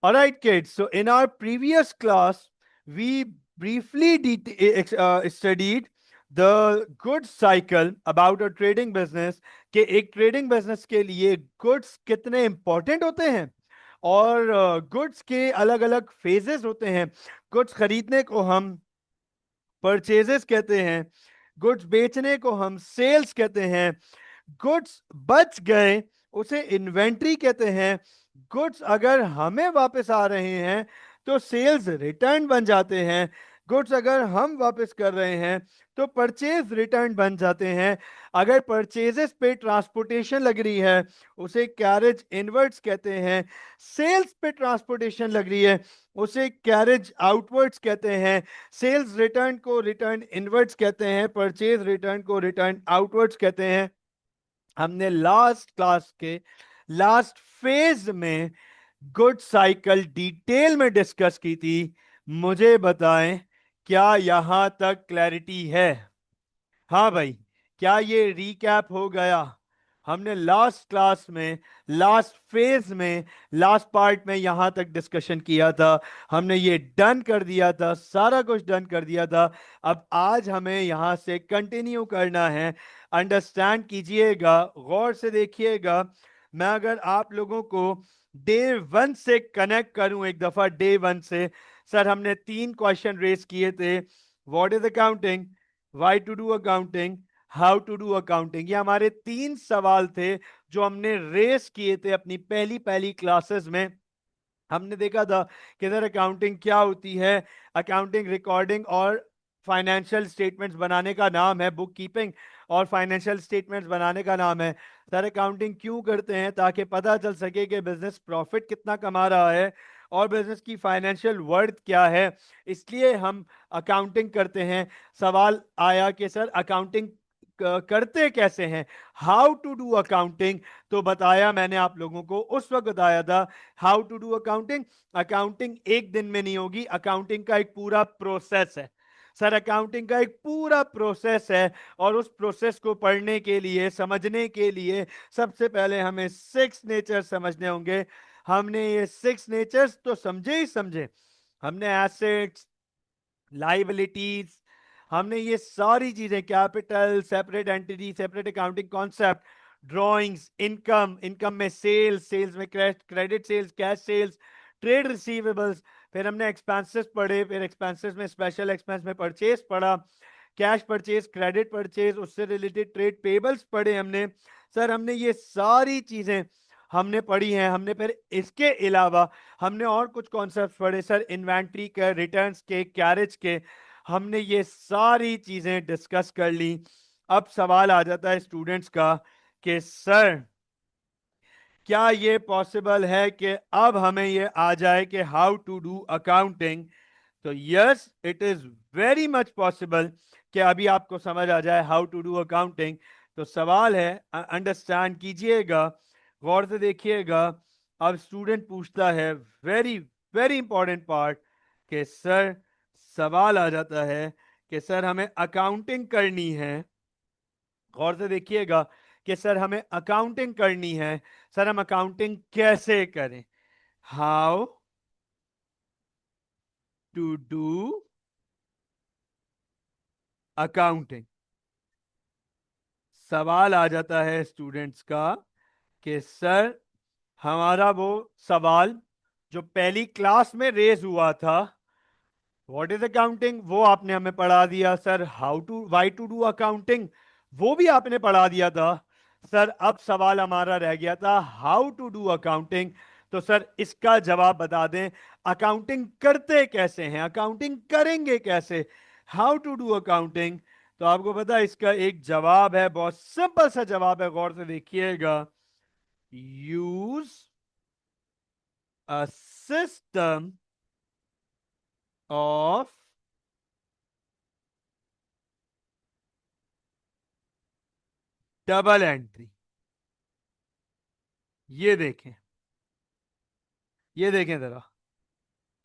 All right, kids. So in our previous class, we briefly studied the goods cycle about a trading business कि एक trading business के लिए goods कितने important होते हैं और गुड्स के अलग अलग फेजेस होते हैं. गुड्स खरीदने को हम परचेजेस कहते हैं, गुड्स बेचने को हम सेल्स कहते हैं, गुड्स बच गए उसे इन्वेंट्री कहते हैं, गुड्स अगर हमें वापस आ रहे हैं तो सेल्स रिटर्न बन जाते हैं, गुड्स अगर हम वापस कर रहे हैं तो परचेज रिटर्न बन जाते हैं, अगर परचेजेस पे ट्रांसपोर्टेशन लग रही है उसे कैरेज इनवर्ड्स कहते हैं, सेल्स पे ट्रांसपोर्टेशन लग रही है उसे कैरेज आउटवर्ड्स कहते हैं, सेल्स रिटर्न को रिटर्न इनवर्ड्स कहते हैं, परचेज रिटर्न को रिटर्न आउटवर्ड्स कहते हैं. हमने लास्ट क्लास के लास्ट फेज में गुड साइकिल डिटेल में डिस्कस की थी. मुझे बताएं, क्या यहां तक क्लैरिटी है? हाँ भाई, क्या ये रिकैप हो गया? हमने लास्ट क्लास में लास्ट फेज में लास्ट पार्ट में यहां तक डिस्कशन किया था, हमने ये डन कर दिया था, सारा कुछ डन कर दिया था. अब आज हमें यहां से कंटिन्यू करना है. अंडरस्टैंड कीजिएगा, गौर से देखिएगा. मैं अगर आप लोगों को डे वन से कनेक्ट करूं, एक दफा डे वन से, सर हमने 3 क्वेश्चन रेज किए थे. What is accounting, why to do accounting, how to do accounting. ये हमारे 3 सवाल थे जो हमने रेस किए थे अपनी पहली पहली क्लासेस में. हमने देखा था कि सर अकाउंटिंग क्या होती है. अकाउंटिंग रिकॉर्डिंग और फाइनेंशियल स्टेटमेंट्स बनाने का नाम है, बुक कीपिंग और फाइनेंशियल स्टेटमेंट्स बनाने का नाम है. सर अकाउंटिंग क्यों करते हैं? ताकि पता चल सके कि बिजनेस प्रॉफिट कितना कमा रहा है और बिजनेस की फाइनेंशियल वर्थ क्या है, इसलिए हम अकाउंटिंग करते हैं. सवाल आया कि सर अकाउंटिंग करते कैसे हैं, हाउ टू डू अकाउंटिंग. तो बताया मैंने आप लोगों को, उस वक्त बताया था how to do accounting. Accounting एक दिन में नहीं होगी, अकाउंटिंग का एक पूरा प्रोसेस है. सर अकाउंटिंग का एक पूरा प्रोसेस है और उस प्रोसेस को पढ़ने के लिए, समझने के लिए सबसे पहले हमें 6 नेचर समझने होंगे. हमने ये 6 नेचर्स तो समझे ही समझे. हमने एसेट्स, लाइबिलिटीज, हमने ये सारी चीजें, capital, separate entity, separate accounting concept, drawings, income, income में सेल्स, सेल्स में credit sales, cash sales, trade receivables, फिर हमने एक्सपेंसेस पढ़े, फिर एक्सपेंसेस में स्पेशल एक्सपेंस में परचेज पढ़ा, कैश परचेज, क्रेडिट परचेज, उससे रिलेटेड ट्रेड पेबल्स पढ़े हमने. सर हमने ये सारी चीजें हमने पढ़ी हैं. हमने फिर इसके अलावा हमने और कुछ कॉन्सेप्ट पढ़े सर, इन्वेंट्री के, रिटर्न्स के, कैरेज के. हमने ये सारी चीजें डिस्कस कर ली. अब सवाल आ जाता है स्टूडेंट्स का कि सर क्या ये पॉसिबल है कि अब हमें ये आ जाए कि हाउ टू डू अकाउंटिंग. तो yes, it is very much possible कि अभी आपको समझ आ जाए हाउ टू डू अकाउंटिंग. तो सवाल है, अंडरस्टैंड कीजिएगा, गौर से देखिएगा. अब स्टूडेंट पूछता है, वेरी वेरी इंपॉर्टेंट पार्ट, कि सर सवाल आ जाता है कि सर हमें अकाउंटिंग करनी है. गौर से देखिएगा कि सर हमें अकाउंटिंग करनी है, सर हम अकाउंटिंग कैसे करें, हाउ टू डू अकाउंटिंग. सवाल आ जाता है स्टूडेंट्स का कि सर हमारा वो सवाल जो पहली क्लास में रेज हुआ था, व्हाट इज अकाउंटिंग, वो आपने हमें पढ़ा दिया. Sir how to, why to do accounting, वो भी आपने पढ़ा दिया था. सर अब सवाल हमारा रह गया था हाउ टू डू अकाउंटिंग. तो सर इसका जवाब बता दें, अकाउंटिंग करते कैसे हैं, अकाउंटिंग करेंगे कैसे, हाउ टू डू अकाउंटिंग. तो आपको पता है इसका एक जवाब है, बहुत सिंपल सा जवाब है, गौर से देखिएगा. Use a system of double entry. ये देखें, ये देखें जरा,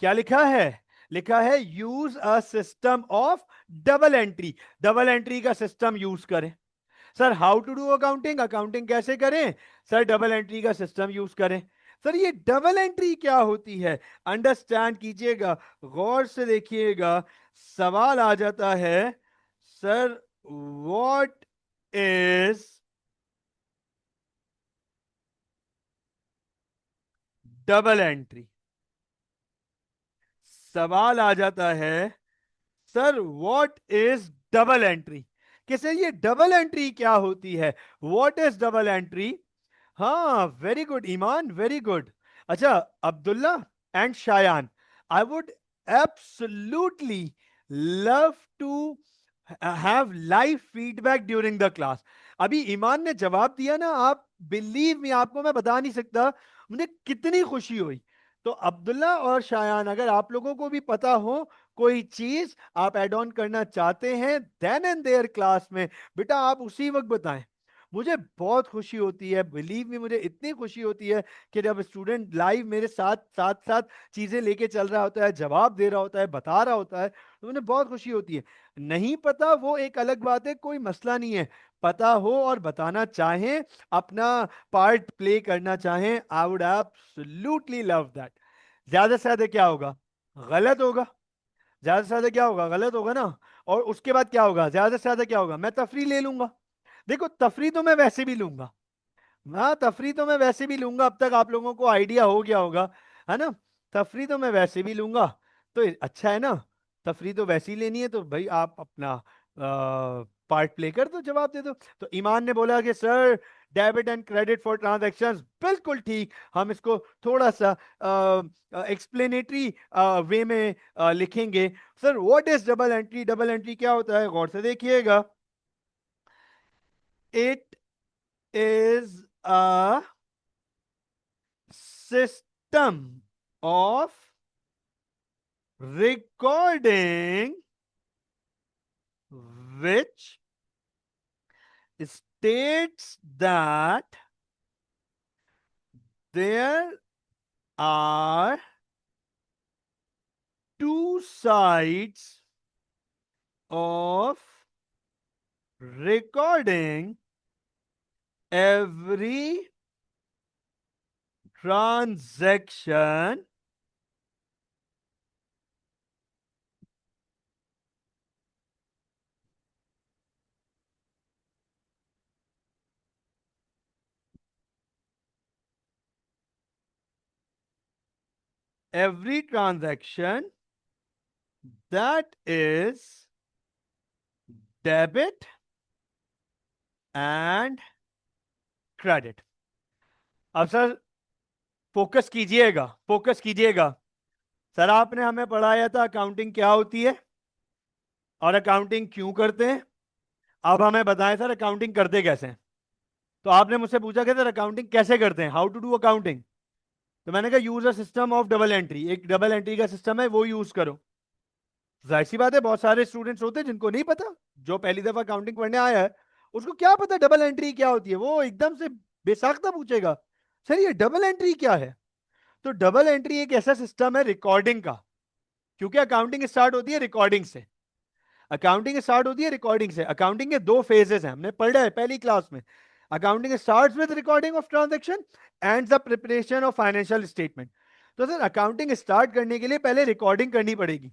क्या लिखा है? लिखा है use a system of double entry. Double entry का सिस्टम यूज करें. Sir how to do accounting, accounting कैसे करें? सर डबल एंट्री का सिस्टम यूज करें. सर ये डबल एंट्री क्या होती है? अंडरस्टैंड कीजिएगा, गौर से देखिएगा। सवाल आ जाता है, sir what is double entry? सवाल आ जाता है, sir what is double entry? कि सर ये डबल एंट्री क्या होती है? What is double entry? हाँ, very good Iman, very good. अच्छा, Abdullah and Shayan, I would absolutely love to have live feedback during the class. अभी ईमान ने जवाब दिया ना, आप बिलीव मी, आपको मैं बता नहीं सकता मुझे कितनी खुशी हुई। तो अब्दुल्ला और शायान, अगर आप लोगों को भी पता हो कोई चीज आप एड ऑन करना चाहते हैं देन एंड देयर क्लास में, बेटा आप उसी वक्त बताएं। मुझे बहुत खुशी होती है, बिलीव मी, मुझे इतनी खुशी होती है कि जब स्टूडेंट लाइव मेरे साथ साथ साथ चीजें लेके चल रहा होता है, जवाब दे रहा होता है, बता रहा होता है, तो मुझे बहुत खुशी होती है। नहीं पता वो एक अलग बात है, कोई मसला नहीं है। पता हो और बताना चाहें, अपना पार्ट प्ले करना चाहें, आई वुड एब्सोल्युटली लव दैट। ज्यादा से ज्यादा क्या होगा? गलत होगा। ज्यादा से ज्यादा क्या होगा? गलत होगा ना। और उसके बाद क्या होगा? ज्यादा से ज्यादा क्या होगा? मैं तफरी ले लूंगा। देखो तफरी तो मैं वैसे भी लूंगा, हाँ तफरी तो मैं वैसे भी लूंगा, अब तक आप लोगों को आइडिया हो गया होगा, है ना। तफरी तो मैं वैसे भी लूंगा, तो अच्छा है ना। तफरी तो वैसे ही लेनी है, तो भाई आप अपना पार्ट प्ले कर दो, जवाब दे दो। तो ईमान ने बोला कि sir debit and credit for transactions, बिल्कुल ठीक। हम इसको थोड़ा सा एक्सप्लेनेटरी वे में लिखेंगे। Sir what is double entry? Double entry क्या होता है? गौर से देखिएगा। It is a system of recording which states that there are two sides of recording every transaction every transaction that is debit and credit। अब sir focus कीजिएगा, focus कीजिएगा। Sir आपने हमें पढ़ाया था अकाउंटिंग क्या होती है और अकाउंटिंग क्यों करते हैं। अब हमें बताएं सर अकाउंटिंग करते कैसे हैं। तो आपने मुझसे पूछा कि सर अकाउंटिंग कैसे करते हैं, हाउ टू डू अकाउंटिंग। तो मैंने कहा use a system of double entry, एक डबल एंट्री का सिस्टम है वो यूज करो। जाहिर सी बात है बहुत सारे स्टूडेंट्स होते हैं जिनको नहीं पता, जो पहली दफा अकाउंटिंग पढ़ने आया है उसको क्या पता डबल एंट्री क्या होती है, वो एकदम से बेसाख्ता पूछेगा सर ये डबल एंट्री क्या है। तो डबल एंट्री एक ऐसा सिस्टम है रिकॉर्डिंग का, क्योंकि अकाउंटिंग स्टार्ट होती है रिकॉर्डिंग से। अकाउंटिंग स्टार्ट होती है रिकॉर्डिंग से। अकाउंटिंग के दो फेजेस हैं, हमने पढ़ा है पहली क्लास में। Accounting starts with recording of transaction and the preparation of financial statement. तो सर अकाउंटिंग स्टार्ट करने के लिए पहले रिकॉर्डिंग करनी पड़ेगी,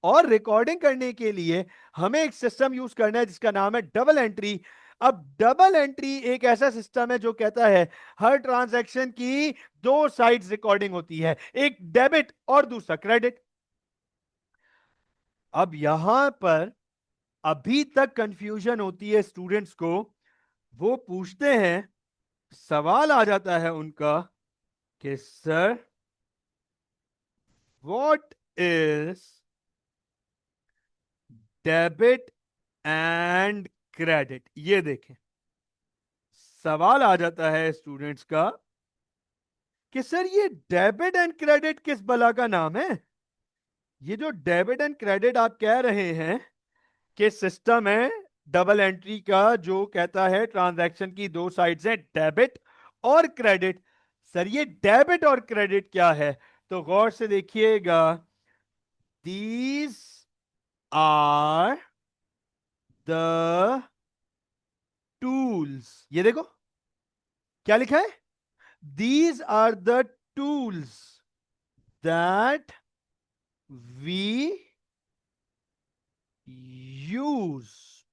और रिकॉर्डिंग करने के लिए हमें एक सिस्टम यूज करना है जिसका नाम है डबल एंट्री। अब डबल एंट्री एक ऐसा सिस्टम है जो कहता है हर ट्रांजैक्शन की दो साइड्स रिकॉर्डिंग होती है, एक डेबिट और दूसरा क्रेडिट। अब यहां पर अभी तक कंफ्यूजन होती है स्टूडेंट्स को, वो पूछते हैं, सवाल आ जाता है उनका कि sir what is debit and credit. ये देखें, सवाल आ जाता है स्टूडेंट्स का कि सर ये डेबिट एंड क्रेडिट किस बला का नाम है। ये जो डेबिट एंड क्रेडिट आप कह रहे हैं कि सिस्टम है डबल एंट्री का जो कहता है ट्रांजैक्शन की दो साइड्स हैं डेबिट और क्रेडिट, सर ये डेबिट और क्रेडिट क्या है? तो गौर से देखिएगा, दीज आर द टूल्स। ये देखो क्या लिखा है, these are the tools that we use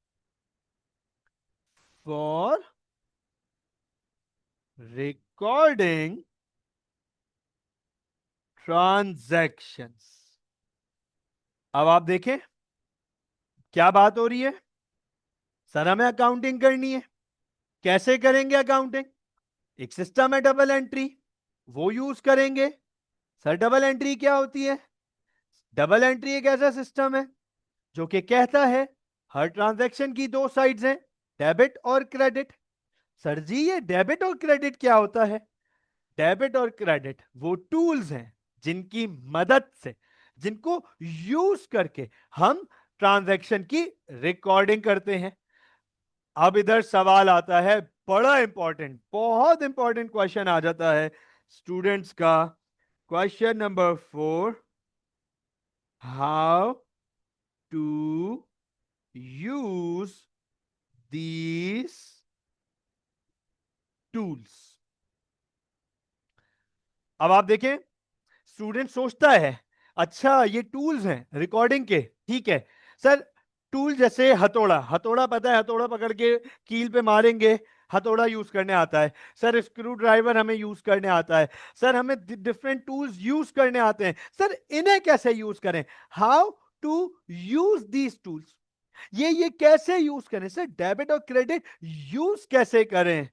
for recording transactions. अब आप देखें क्या बात हो रही है। सर हमें अकाउंटिंग करनी है, कैसे करेंगे अकाउंटिंग? एक सिस्टम है डबल एंट्री, वो यूज करेंगे। सर डबल एंट्री क्या होती है? डबल एंट्री एक ऐसा सिस्टम है जो कि कहता है हर ट्रांजैक्शन की दो साइड्स हैं, डेबिट और क्रेडिट। सर जी ये डेबिट और क्रेडिट क्या होता है? डेबिट और क्रेडिट वो टूल्स हैं जिनकी मदद से, जिनको यूज करके हम ट्रांजैक्शन की रिकॉर्डिंग करते हैं। अब इधर सवाल आता है, बड़ा इंपॉर्टेंट, बहुत इंपॉर्टेंट क्वेश्चन आ जाता है स्टूडेंट्स का। Question number 4, how to use these tools. अब आप देखें, स्टूडेंट सोचता है अच्छा ये टूल्स हैं रिकॉर्डिंग के, ठीक है सर। टूल जैसे हथौड़ा, हथौड़ा पता है, हथौड़ा पकड़ के कील पे मारेंगे, हथौड़ा यूज करने आता है। सर स्क्रू ड्राइवर हमें यूज करने आता है। सर हमें डिफरेंट टूल्स यूज करने आते हैं। सर इन्हें कैसे यूज करें? How to use these tools, ये कैसे यूज करें? सर डेबिट और क्रेडिट यूज कैसे करें?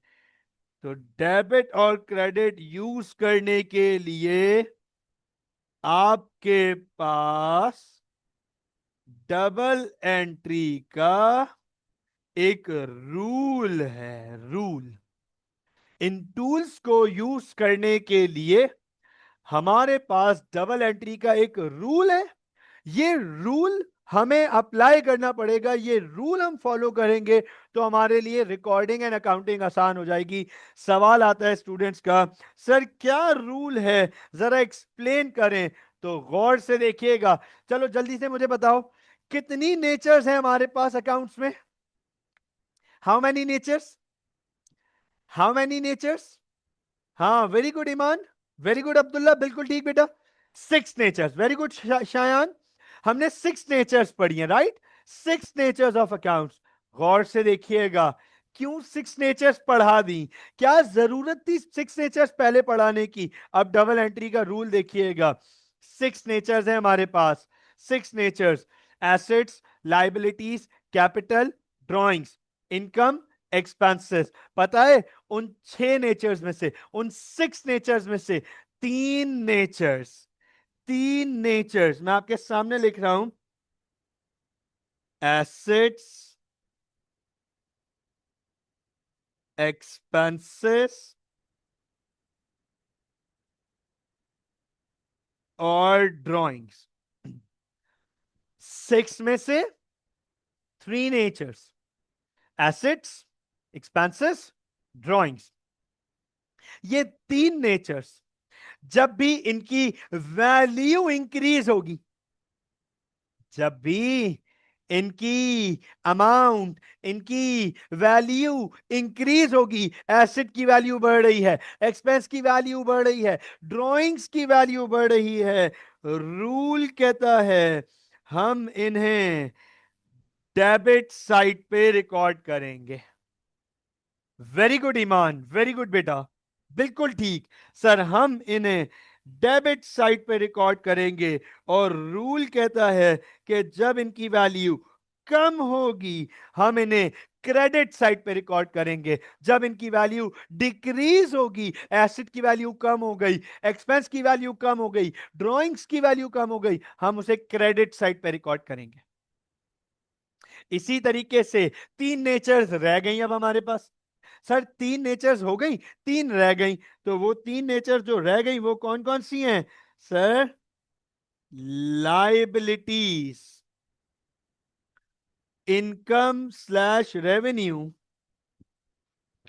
तो डेबिट और क्रेडिट यूज करने के लिए आपके पास डबल एंट्री का एक रूल है, रूल। इन टूल्स को यूज करने के लिए हमारे पास डबल एंट्री का एक रूल है। ये रूल हमें अप्लाई करना पड़ेगा, ये रूल हम फॉलो करेंगे तो हमारे लिए रिकॉर्डिंग एंड अकाउंटिंग आसान हो जाएगी। सवाल आता है स्टूडेंट्स का, सर क्या रूल है, जरा एक्सप्लेन करें। तो गौर से देखिएगा। चलो जल्दी से मुझे बताओ, कितनी नेचर्स हैं हमारे पास अकाउंट्स में? How many natures? How many natures? हाँ very good Iman, very good Abdullah, बिल्कुल ठीक बेटा। 6 नेचर्स, वेरी गुड शायान। हमने 6 नेचर्स पढ़ी हैं, राइट? 6 natures of accounts. गौर से देखिएगा, क्यों 6 नेचर्स पढ़ा दी? क्या जरूरत थी 6 नेचर्स पहले पढ़ाने की? अब डबल एंट्री का रूल देखिएगा। 6 नेचर्स है हमारे पास, 6 natures. Assets, liabilities, capital, drawings, income, expenses. पता है उन 6 नेचर्स में से, उन 6 नेचर्स में से 3 नेचर्स, 3 नेचर्स मैं आपके सामने लिख रहा हूं। एसेट्स, एक्सपेंसेस और ड्राइंग्स। 6 में से 3 नेचर्स, एसेट्स, एक्सपेंसेस, ड्राइंग्स। ये 3 नेचर्स जब भी इनकी वैल्यू इंक्रीज होगी, जब भी इनकी अमाउंट, इनकी वैल्यू इंक्रीज होगी, एसेट की वैल्यू बढ़ रही है, एक्सपेंस की वैल्यू बढ़ रही है, ड्राइंग्स की वैल्यू बढ़ रही है, रूल कहता है हम इन्हें डेबिट साइड पे रिकॉर्ड करेंगे। Very good Iman, very good बेटा, बिल्कुल ठीक। सर हम इन्हें डेबिट साइड पे रिकॉर्ड करेंगे और रूल कहता है कि जब इनकी वैल्यू कम होगी हम इन्हें क्रेडिट साइड पे रिकॉर्ड करेंगे। जब इनकी वैल्यू डिक्रीज होगी, एसेट की वैल्यू कम हो गई, एक्सपेंस की वैल्यू कम हो गई, ड्राइंग्स की वैल्यू कम हो गई, हम उसे क्रेडिट साइड पे रिकॉर्ड करेंगे। इसी तरीके से 3 नेचर्स रह गई अब हमारे पास। सर 3 नेचर्स हो गई, 3 रह गई, तो वो 3 नेचर जो रह गई वो कौन कौन सी हैं? Sir liabilities, income slash revenue,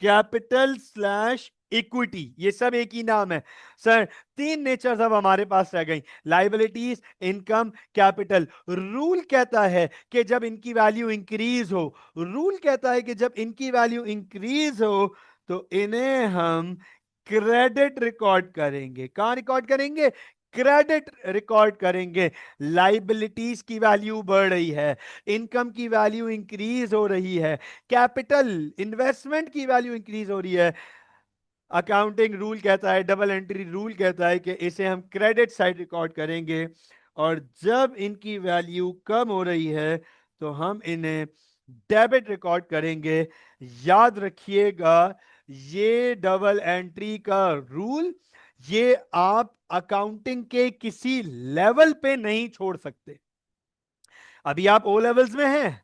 capital slash equity. ये सब एक ही नाम है। सर 3 नेचर्स अब हमारे पास रह गई, लाइबिलिटीज, इनकम, कैपिटल। रूल कहता है कि जब इनकी वैल्यू इंक्रीज हो, रूल कहता है कि जब इनकी वैल्यू इंक्रीज हो तो इन्हें हम क्रेडिट रिकॉर्ड करेंगे। कहां रिकॉर्ड करेंगे? क्रेडिट रिकॉर्ड करेंगे। लाइबिलिटीज की वैल्यू बढ़ रही है, इनकम की वैल्यू इंक्रीज हो रही है, कैपिटल इन्वेस्टमेंट की वैल्यू इंक्रीज हो रही है। अकाउंटिंग रूल कहता है, डबल एंट्री रूल कहता है कि इसे हम क्रेडिट साइड रिकॉर्ड करेंगे, और जब इनकी वैल्यू कम हो रही है तो हम इन्हें डेबिट रिकॉर्ड करेंगे। याद रखिएगा, ये डबल एंट्री का रूल, ये आप अकाउंटिंग के किसी लेवल पे नहीं छोड़ सकते। अभी आप ओ लेवल्स में हैं,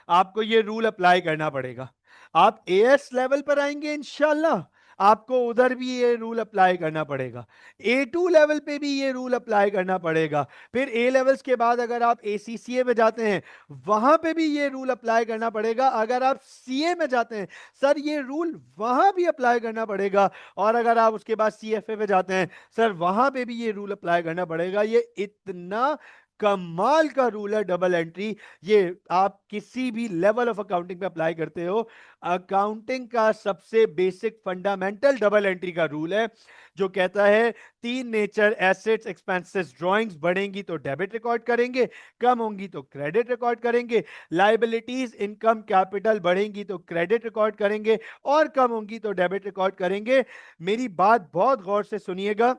आपको ये रूल अप्लाई करना पड़ेगा। आप एएस लेवल पर आएंगे इंशाल्लाह, आपको उधर भी ये रूल अप्लाई करना पड़ेगा। A2 लेवल पे भी ये रूल अप्लाई करना पड़ेगा। फिर ए लेवल्स के बाद अगर आप ACCA में जाते हैं, वहां पे भी ये रूल अप्लाई करना पड़ेगा। अगर आप CA में जाते हैं, सर ये रूल वहां भी अप्लाई करना पड़ेगा। और अगर आप उसके बाद CFA में जाते हैं, सर वहां पे भी ये रूल अप्लाई करना पड़ेगा। ये इतना कमाल का रूल है डबल एंट्री। ये आप किसी भी लेवल ऑफ अकाउंटिंग पे अप्लाई करते हो। अकाउंटिंग का सबसे बेसिक फंडामेंटल डबल एंट्री का रूल है, जो कहता है तीन नेचर, एसेट्स, एक्सपेंसेस, ड्राइंग्स बढ़ेंगी तो डेबिट रिकॉर्ड करेंगे, कम होंगी तो क्रेडिट रिकॉर्ड करेंगे। लाइबिलिटीज, इनकम, कैपिटल बढ़ेंगी तो क्रेडिट रिकॉर्ड करेंगे, और कम होंगी तो डेबिट रिकॉर्ड करेंगे। मेरी बात बहुत गौर से सुनिएगा।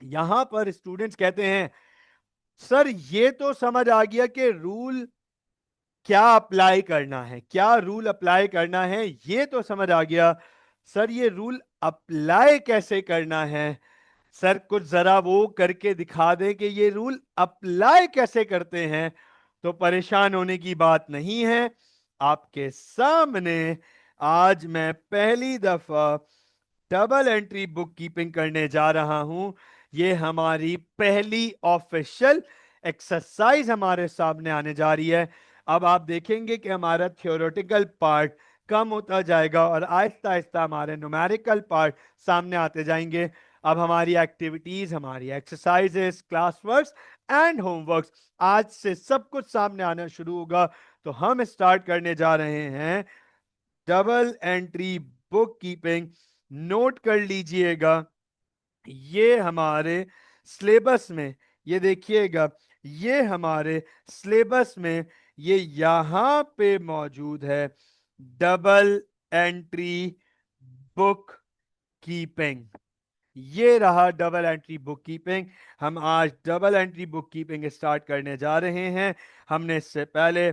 यहां पर स्टूडेंट्स कहते हैं, सर ये तो समझ आ गया कि रूल क्या अप्लाई करना है, क्या रूल अप्लाई करना है, ये तो समझ आ गया। सर ये रूल अप्लाई कैसे करना है? सर कुछ जरा वो करके दिखा दें कि ये रूल अप्लाई कैसे करते हैं। तो परेशान होने की बात नहीं है। आपके सामने आज मैं पहली दफा डबल एंट्री बुक कीपिंग करने जा रहा हूं। ये हमारी पहली ऑफिशियल एक्सरसाइज हमारे सामने आने जा रही है। अब आप देखेंगे कि हमारा थियोरेटिकल पार्ट कम होता जाएगा और आहिस्ता आहिस्ता हमारे न्यूमेरिकल पार्ट सामने आते जाएंगे। अब हमारी एक्टिविटीज, हमारी exercises, class works and homeworks, आज से सब कुछ सामने आना शुरू होगा। तो हम स्टार्ट करने जा रहे हैं double entry book keeping. Note कर लीजिएगा, ये हमारे सिलेबस में, ये देखिएगा, ये हमारे सिलेबस में ये यहां पे मौजूद है, डबल एंट्री बुक कीपिंग। ये रहा डबल एंट्री बुक कीपिंग। हम आज double entry book keeping start करने जा रहे हैं। हमने इससे पहले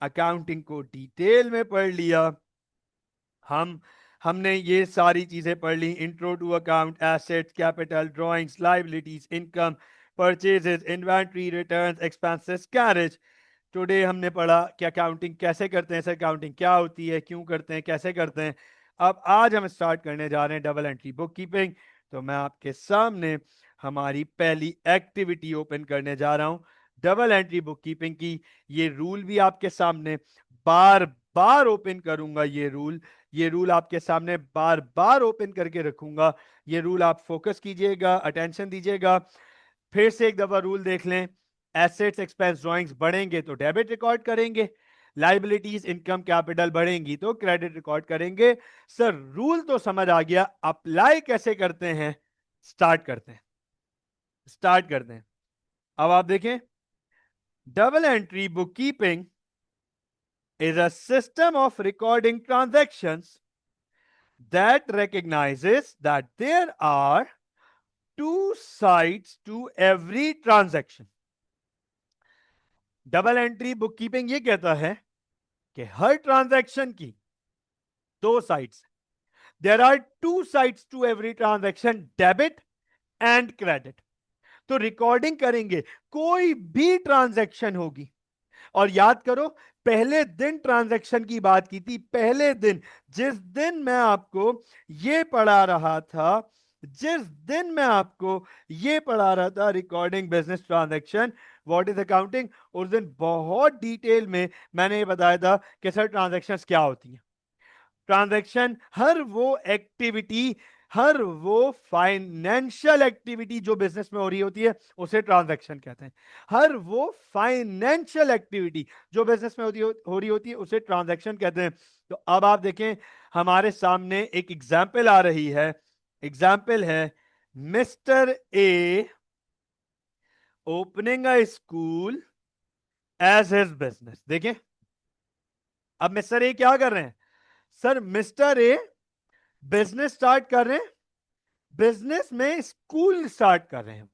अकाउंटिंग को डिटेल में पढ़ लिया। हमने ये सारी चीजें पढ़ ली, intro to account, assets, capital, drawings, liabilities, income, purchases, inventory, returns, expenses, carriage. Today हमने पढ़ा कि अकाउंटिंग कैसे करते हैं, सर अकाउंटिंग क्या होती है, क्यों करते हैं, कैसे करते हैं। अब आज हम स्टार्ट करने जा रहे हैं डबल एंट्री बुक कीपिंग। तो मैं आपके सामने हमारी पहली एक्टिविटी ओपन करने जा रहा हूं डबल एंट्री बुक कीपिंग की। ये रूल भी आपके सामने बार बार ओपन करूंगा। ये रूल आपके सामने बार बार ओपन करके रखूंगा। ये रूल आप फोकस कीजिएगा, अटेंशन दीजिएगा। फिर से एक दफा रूल देख लें। एसेट्स, एक्सपेंस, ड्राइंग्स बढ़ेंगे तो डेबिट रिकॉर्ड करेंगे, लाइबिलिटीज, इनकम, कैपिटल बढ़ेंगी तो क्रेडिट रिकॉर्ड करेंगे। सर रूल तो समझ आ गया, अप्लाई कैसे करते हैं? स्टार्ट करते हैं, स्टार्ट करते हैं। अब आप देखें, double entry book keeping is a system of recording transactions that recognizes that there are two sides to every transaction. Double entry book keeping ये कहता है कि हर ट्रांजैक्शन की दो sides, there are two sides to every transaction, debit and credit. तो recording करेंगे, कोई भी ट्रांजैक्शन होगी। और याद करो, पहले दिन ट्रांजैक्शन की बात की थी, पहले दिन, जिस दिन मैं आपको ये पढ़ा रहा था, जिस दिन मैं आपको ये पढ़ा रहा था recording business transaction, what is accounting, उस दिन बहुत डिटेल में मैंने ये बताया था कि सर ट्रांजैक्शंस क्या होती हैं। ट्रांजैक्शन हर वो एक्टिविटी, हर वो फाइनेंशियल एक्टिविटी जो बिजनेस में हो रही होती है उसे ट्रांजैक्शन कहते हैं। हर वो फाइनेंशियल एक्टिविटी जो बिजनेस में हो रही होती है उसे ट्रांजैक्शन कहते हैं। तो अब आप देखें, हमारे सामने एक एग्जाम्पल आ रही है। एग्जाम्पल है mister A opening a school as his business. देखें, अब मिस्टर ए क्या कर रहे हैं? Sir mister A business start कर रहे हैं, बिजनेस में स्कूल स्टार्ट कर रहे हैं।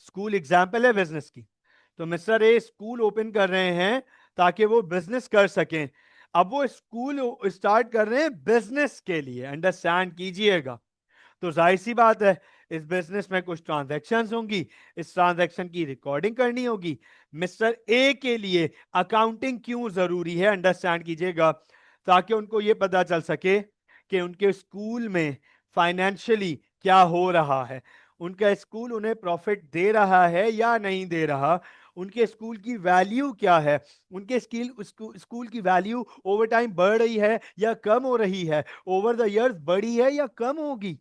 स्कूल एग्जाम्पल है बिजनेस की। तो मिस्टर ए स्कूल ओपन कर रहे हैं ताकि वो बिजनेस कर सकें। अब वो स्कूल स्टार्ट कर रहे हैं बिजनेस के लिए, अंडरस्टैंड कीजिएगा। तो जाहिर सी बात है इस बिजनेस में कुछ ट्रांजैक्शंस होंगी, इस ट्रांजैक्शन की रिकॉर्डिंग करनी होगी। मिस्टर ए के लिए अकाउंटिंग क्यों जरूरी है, अंडरस्टैंड कीजिएगा, ताकि उनको यह पता चल सके कि उनके स्कूल में फाइनेंशियली क्या हो रहा है, उनका स्कूल उन्हें प्रॉफिट दे रहा है या नहीं दे रहा, उनके स्कूल की वैल्यू क्या है, उनके स्कूल की वैल्यू ओवर टाइम बढ़ रही है या कम हो रही है, ओवर द इयर्स बढ़ी है या कम होगी।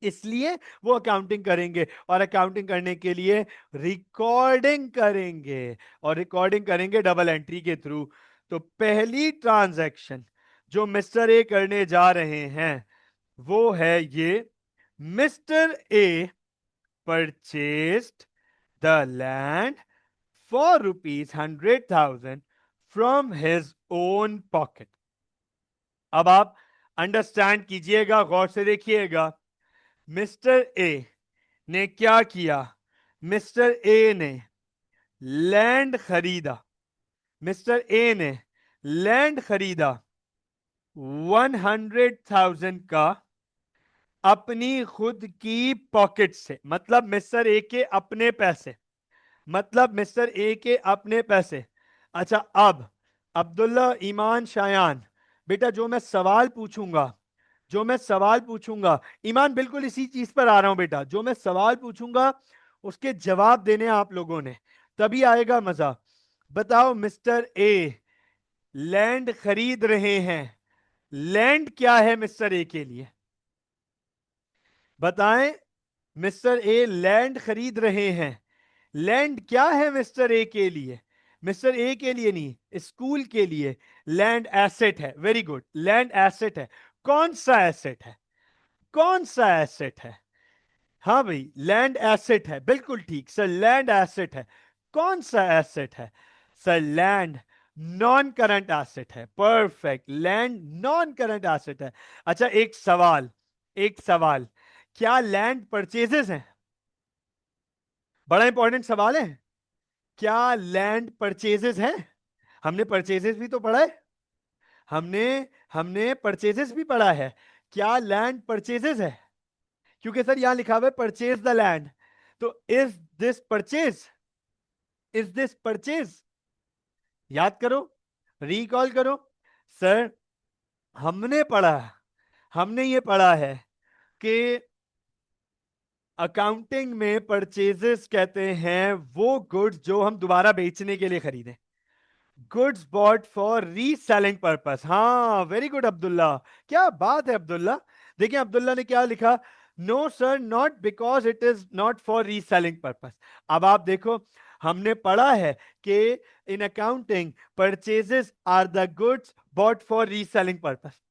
इसलिए वो अकाउंटिंग करेंगे, और अकाउंटिंग करने के लिए रिकॉर्डिंग करेंगे, और रिकॉर्डिंग करेंगे डबल एंट्री के थ्रू। तो पहली ट्रांजैक्शन जो मिस्टर ए करने जा रहे हैं वो है ये, mister A purchased the land for ₹100,000 from his own pocket. अब आप अंडरस्टैंड कीजिएगा, गौर से देखिएगा। मिस्टर ए ने क्या किया? मिस्टर ए ने लैंड खरीदा, मिस्टर ए ने लैंड खरीदा 100,000 का अपनी खुद की पॉकेट से, मतलब मिस्टर ए के अपने पैसे, मतलब मिस्टर ए के अपने पैसे। अच्छा, अब अब्दुल्ला, ईमान, शायान, बेटा जो मैं सवाल पूछूंगा, जो मैं सवाल पूछूंगा, ईमान बिल्कुल इसी चीज पर आ रहा हूं बेटा, जो मैं सवाल पूछूंगा उसके जवाब देने आप लोगों ने, तभी आएगा मजा। बताओ, मिस्टर ए लैंड खरीद रहे हैं, लैंड क्या है मिस्टर ए के लिए? बताएं, मिस्टर ए लैंड खरीद रहे हैं, लैंड क्या है मिस्टर ए के लिए? मिस्टर ए के लिए नहीं, स्कूल के लिए लैंड एसेट है। वेरी गुड, लैंड एसेट है। कौन सा एसेट है? कौन सा एसेट है? हाँ भाई, लैंड एसेट है, बिल्कुल ठीक सर, लैंड एसेट है। कौन सा एसेट है sir? Land non current asset है। Perfect, land non current asset है। अच्छा, एक सवाल, एक सवाल, क्या लैंड परचेजेस हैं? बड़ा इंपॉर्टेंट सवाल है। क्या लैंड परचेजेस हैं? हमने परचेजेस भी तो पढ़ा है, हमने हमने परचेजेस भी पढ़ा है। क्या लैंड परचेजेस है? क्योंकि सर यहां लिखा हुआ है परचेज द लैंड, तो is this purchase? Is this purchase? याद करो, रिकॉल करो। सर हमने पढ़ा, हमने ये पढ़ा है कि अकाउंटिंग में परचेजेस कहते हैं वो गुड्स जो हम दोबारा बेचने के लिए खरीदें, goods bought for reselling purpose. हाँ, वेरी गुड अब्दुल्ला, क्या बात है अब्दुल्ला। देखिए अब्दुल्ला ने क्या लिखा, no sir not because it is not for reselling purpose. अब आप देखो, हमने पढ़ा है कि in accounting purchases are the goods bought for reselling purpose.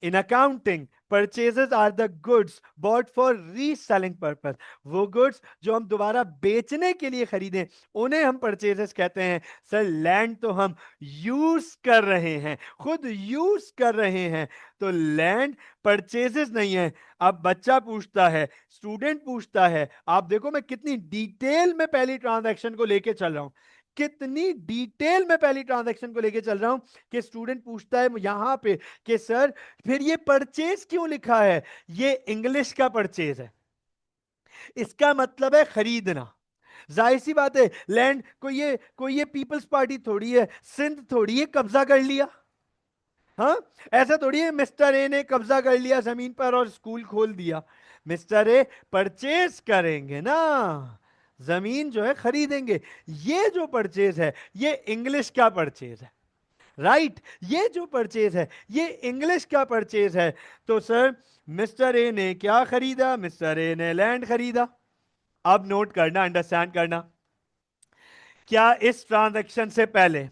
In accounting purchases are the goods bought for reselling purpose. वो गुड्स जो हम दोबारा बेचने के लिए खरीदें उन्हें हम परचेजेस कहते हैं। सर लैंड तो हम यूज कर रहे हैं, खुद यूज कर रहे हैं, तो लैंड परचेजेस नहीं है। अब बच्चा पूछता है, स्टूडेंट पूछता है, आप देखो मैं कितनी डिटेल में पहली ट्रांजैक्शन को लेके चल रहा हूं, कितनी डिटेल में पहली ट्रांजैक्शन को लेके चल रहा हूं कि स्टूडेंट पूछता है यहां पे कि सर फिर ये परचेज क्यों लिखा है? ये इंग्लिश का परचेज है, इसका मतलब है खरीदना। जाहिर सी बात है, लैंड कोई ये पीपल्स पार्टी थोड़ी है, सिंध थोड़ी है कब्जा कर लिया। हाँ, ऐसा थोड़ी है मिस्टर ए ने कब्जा कर लिया जमीन पर और स्कूल खोल दिया। मिस्टर ए परचेज करेंगे ना, जमीन जो है खरीदेंगे। ये जो परचेज है ये इंग्लिश का परचेज है, राइट ये जो परचेज है ये इंग्लिश का परचेज है। तो सर मिस्टर ए ने क्या खरीदा? मिस्टर ए ने लैंड खरीदा। अब नोट करना, अंडरस्टैंड करना, क्या इस ट्रांजैक्शन से पहले,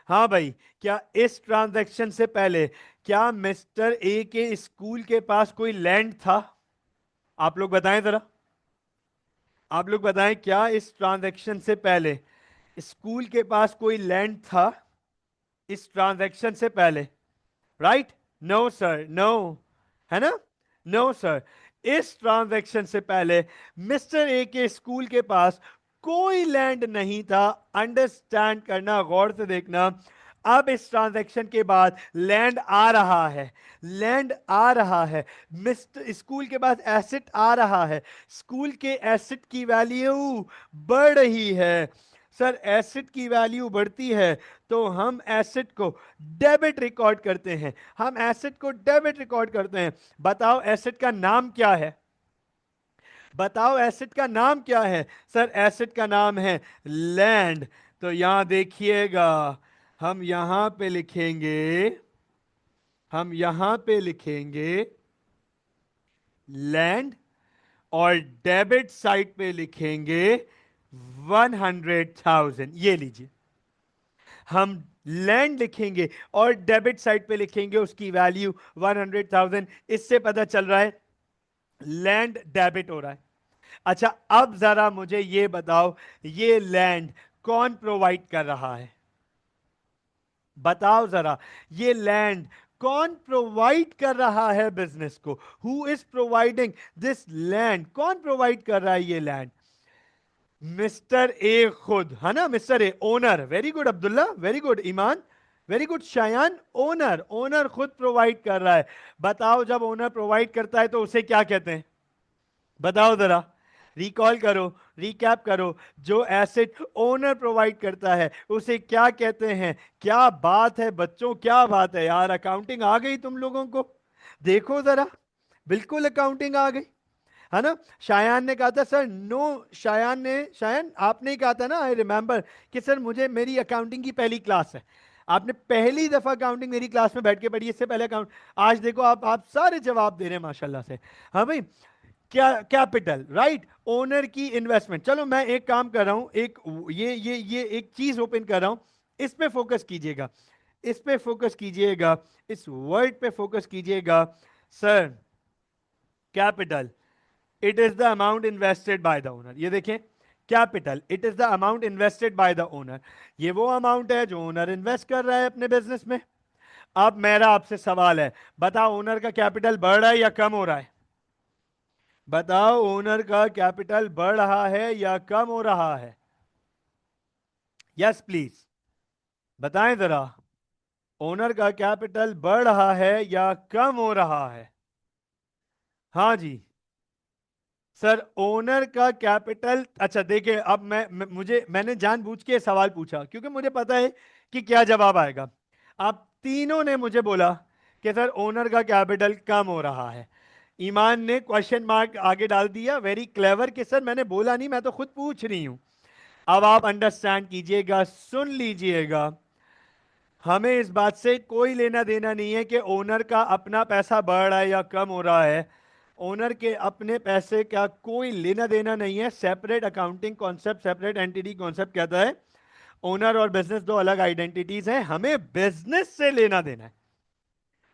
हाँ भाई, क्या इस ट्रांजैक्शन से पहले क्या मिस्टर ए के स्कूल के पास कोई लैंड था? आप लोग बताएं जरा, आप लोग बताएं, क्या इस ट्रांजैक्शन से पहले स्कूल के पास कोई लैंड था? इस ट्रांजैक्शन से पहले, राइट? नो सर, नो, है ना? No sir. इस ट्रांजैक्शन से पहले मिस्टर ए के स्कूल के पास कोई लैंड नहीं था। अंडरस्टैंड करना, गौर से देखना। अब इस ट्रांजैक्शन के बाद लैंड आ रहा है, लैंड आ रहा है, मिस्टर स्कूल के पास एसेट आ रहा है, स्कूल के एसेट की वैल्यू बढ़ रही है। सर एसेट की वैल्यू बढ़ती है तो हम एसेट को डेबिट रिकॉर्ड करते हैं, हम एसेट को डेबिट रिकॉर्ड करते हैं। बताओ एसेट का नाम क्या है? बताओ एसेट का नाम क्या है? सर एसेट का नाम है लैंड। तो यहां देखिएगा, हम यहां पे लिखेंगे, हम यहां पे लिखेंगे लैंड, और डेबिट साइड पे लिखेंगे 100,000। ये लीजिए, हम लैंड लिखेंगे और डेबिट साइड पे लिखेंगे उसकी वैल्यू 100,000। इससे पता चल रहा है लैंड डेबिट हो रहा है। अच्छा, अब जरा मुझे ये बताओ, ये लैंड कौन प्रोवाइड कर रहा है? बताओ जरा, ये लैंड कौन प्रोवाइड कर रहा है बिजनेस को? Who is providing this land? कौन प्रोवाइड कर रहा है ये लैंड? मिस्टर ए खुद, है ना? Mister A, owner. Very good Abdullah, very good Iman, very good Shayan. Owner, owner खुद प्रोवाइड कर रहा है। बताओ जब ओनर प्रोवाइड करता है तो उसे क्या कहते हैं? बताओ जरा, रिकॉल करो, रिकैप करो। जो एसेट ओनर प्रोवाइड करता है उसे क्या कहते हैं? क्या बात है बच्चों, क्या बात है यार, अकाउंटिंग आ गई तुम लोगों को। देखो जरा, बिल्कुल अकाउंटिंग आ गई, है ना? शायान ने कहा था सर, नो, शायान ने, शायान आपने ही कहा था ना, आई रिमेंबर, कि सर मुझे, मेरी अकाउंटिंग की पहली क्लास है, आपने पहली दफा अकाउंटिंग मेरी क्लास में बैठ के पढ़ी, इससे पहले अकाउंट। आज देखो आप सारे जवाब दे रहे हैं माशाल्लाह से। हाँ भाई, क्या कैपिटल, राइट? ओनर की इन्वेस्टमेंट। चलो मैं एक काम कर रहा हूं, एक ये एक चीज ओपन कर रहा हूं, इस पे फोकस कीजिएगा, इस पे फोकस कीजिएगा, इस वर्ड पे फोकस कीजिएगा। Sir capital, it is the amount invested by the owner. ये देखें, capital it is the amount invested by the owner. ये वो अमाउंट है जो ओनर इन्वेस्ट कर रहा है अपने बिजनेस में। अब मेरा आपसे सवाल है, बताओ ओनर का कैपिटल बढ़ रहा है या कम हो रहा है? बताओ ओनर का कैपिटल बढ़ रहा है या कम हो रहा है? यस प्लीज, बताएं जरा, ओनर का कैपिटल बढ़ रहा है या कम हो रहा है? हाँ जी सर, ओनर का कैपिटल, अच्छा देखिए, अब मैंने जानबूझ के सवाल पूछा क्योंकि मुझे पता है कि क्या जवाब आएगा। आप तीनों ने मुझे बोला कि सर ओनर का कैपिटल कम हो रहा है। ईमान ने क्वेश्चन मार्क आगे डाल दिया, वेरी क्लेवर, कि सर मैंने बोला नहीं, मैं तो खुद पूछ रही हूं। अब आप अंडरस्टैंड कीजिएगा, सुन लीजिएगा, हमें इस बात से कोई लेना देना नहीं है कि ओनर का अपना पैसा बढ़ रहा है या कम हो रहा है। ओनर के अपने पैसे का कोई लेना देना नहीं है। Separate accounting concept, separate entity concept कहता है ओनर और बिजनेस दो अलग आइडेंटिटीज हैं। हमें बिजनेस से लेना देना है,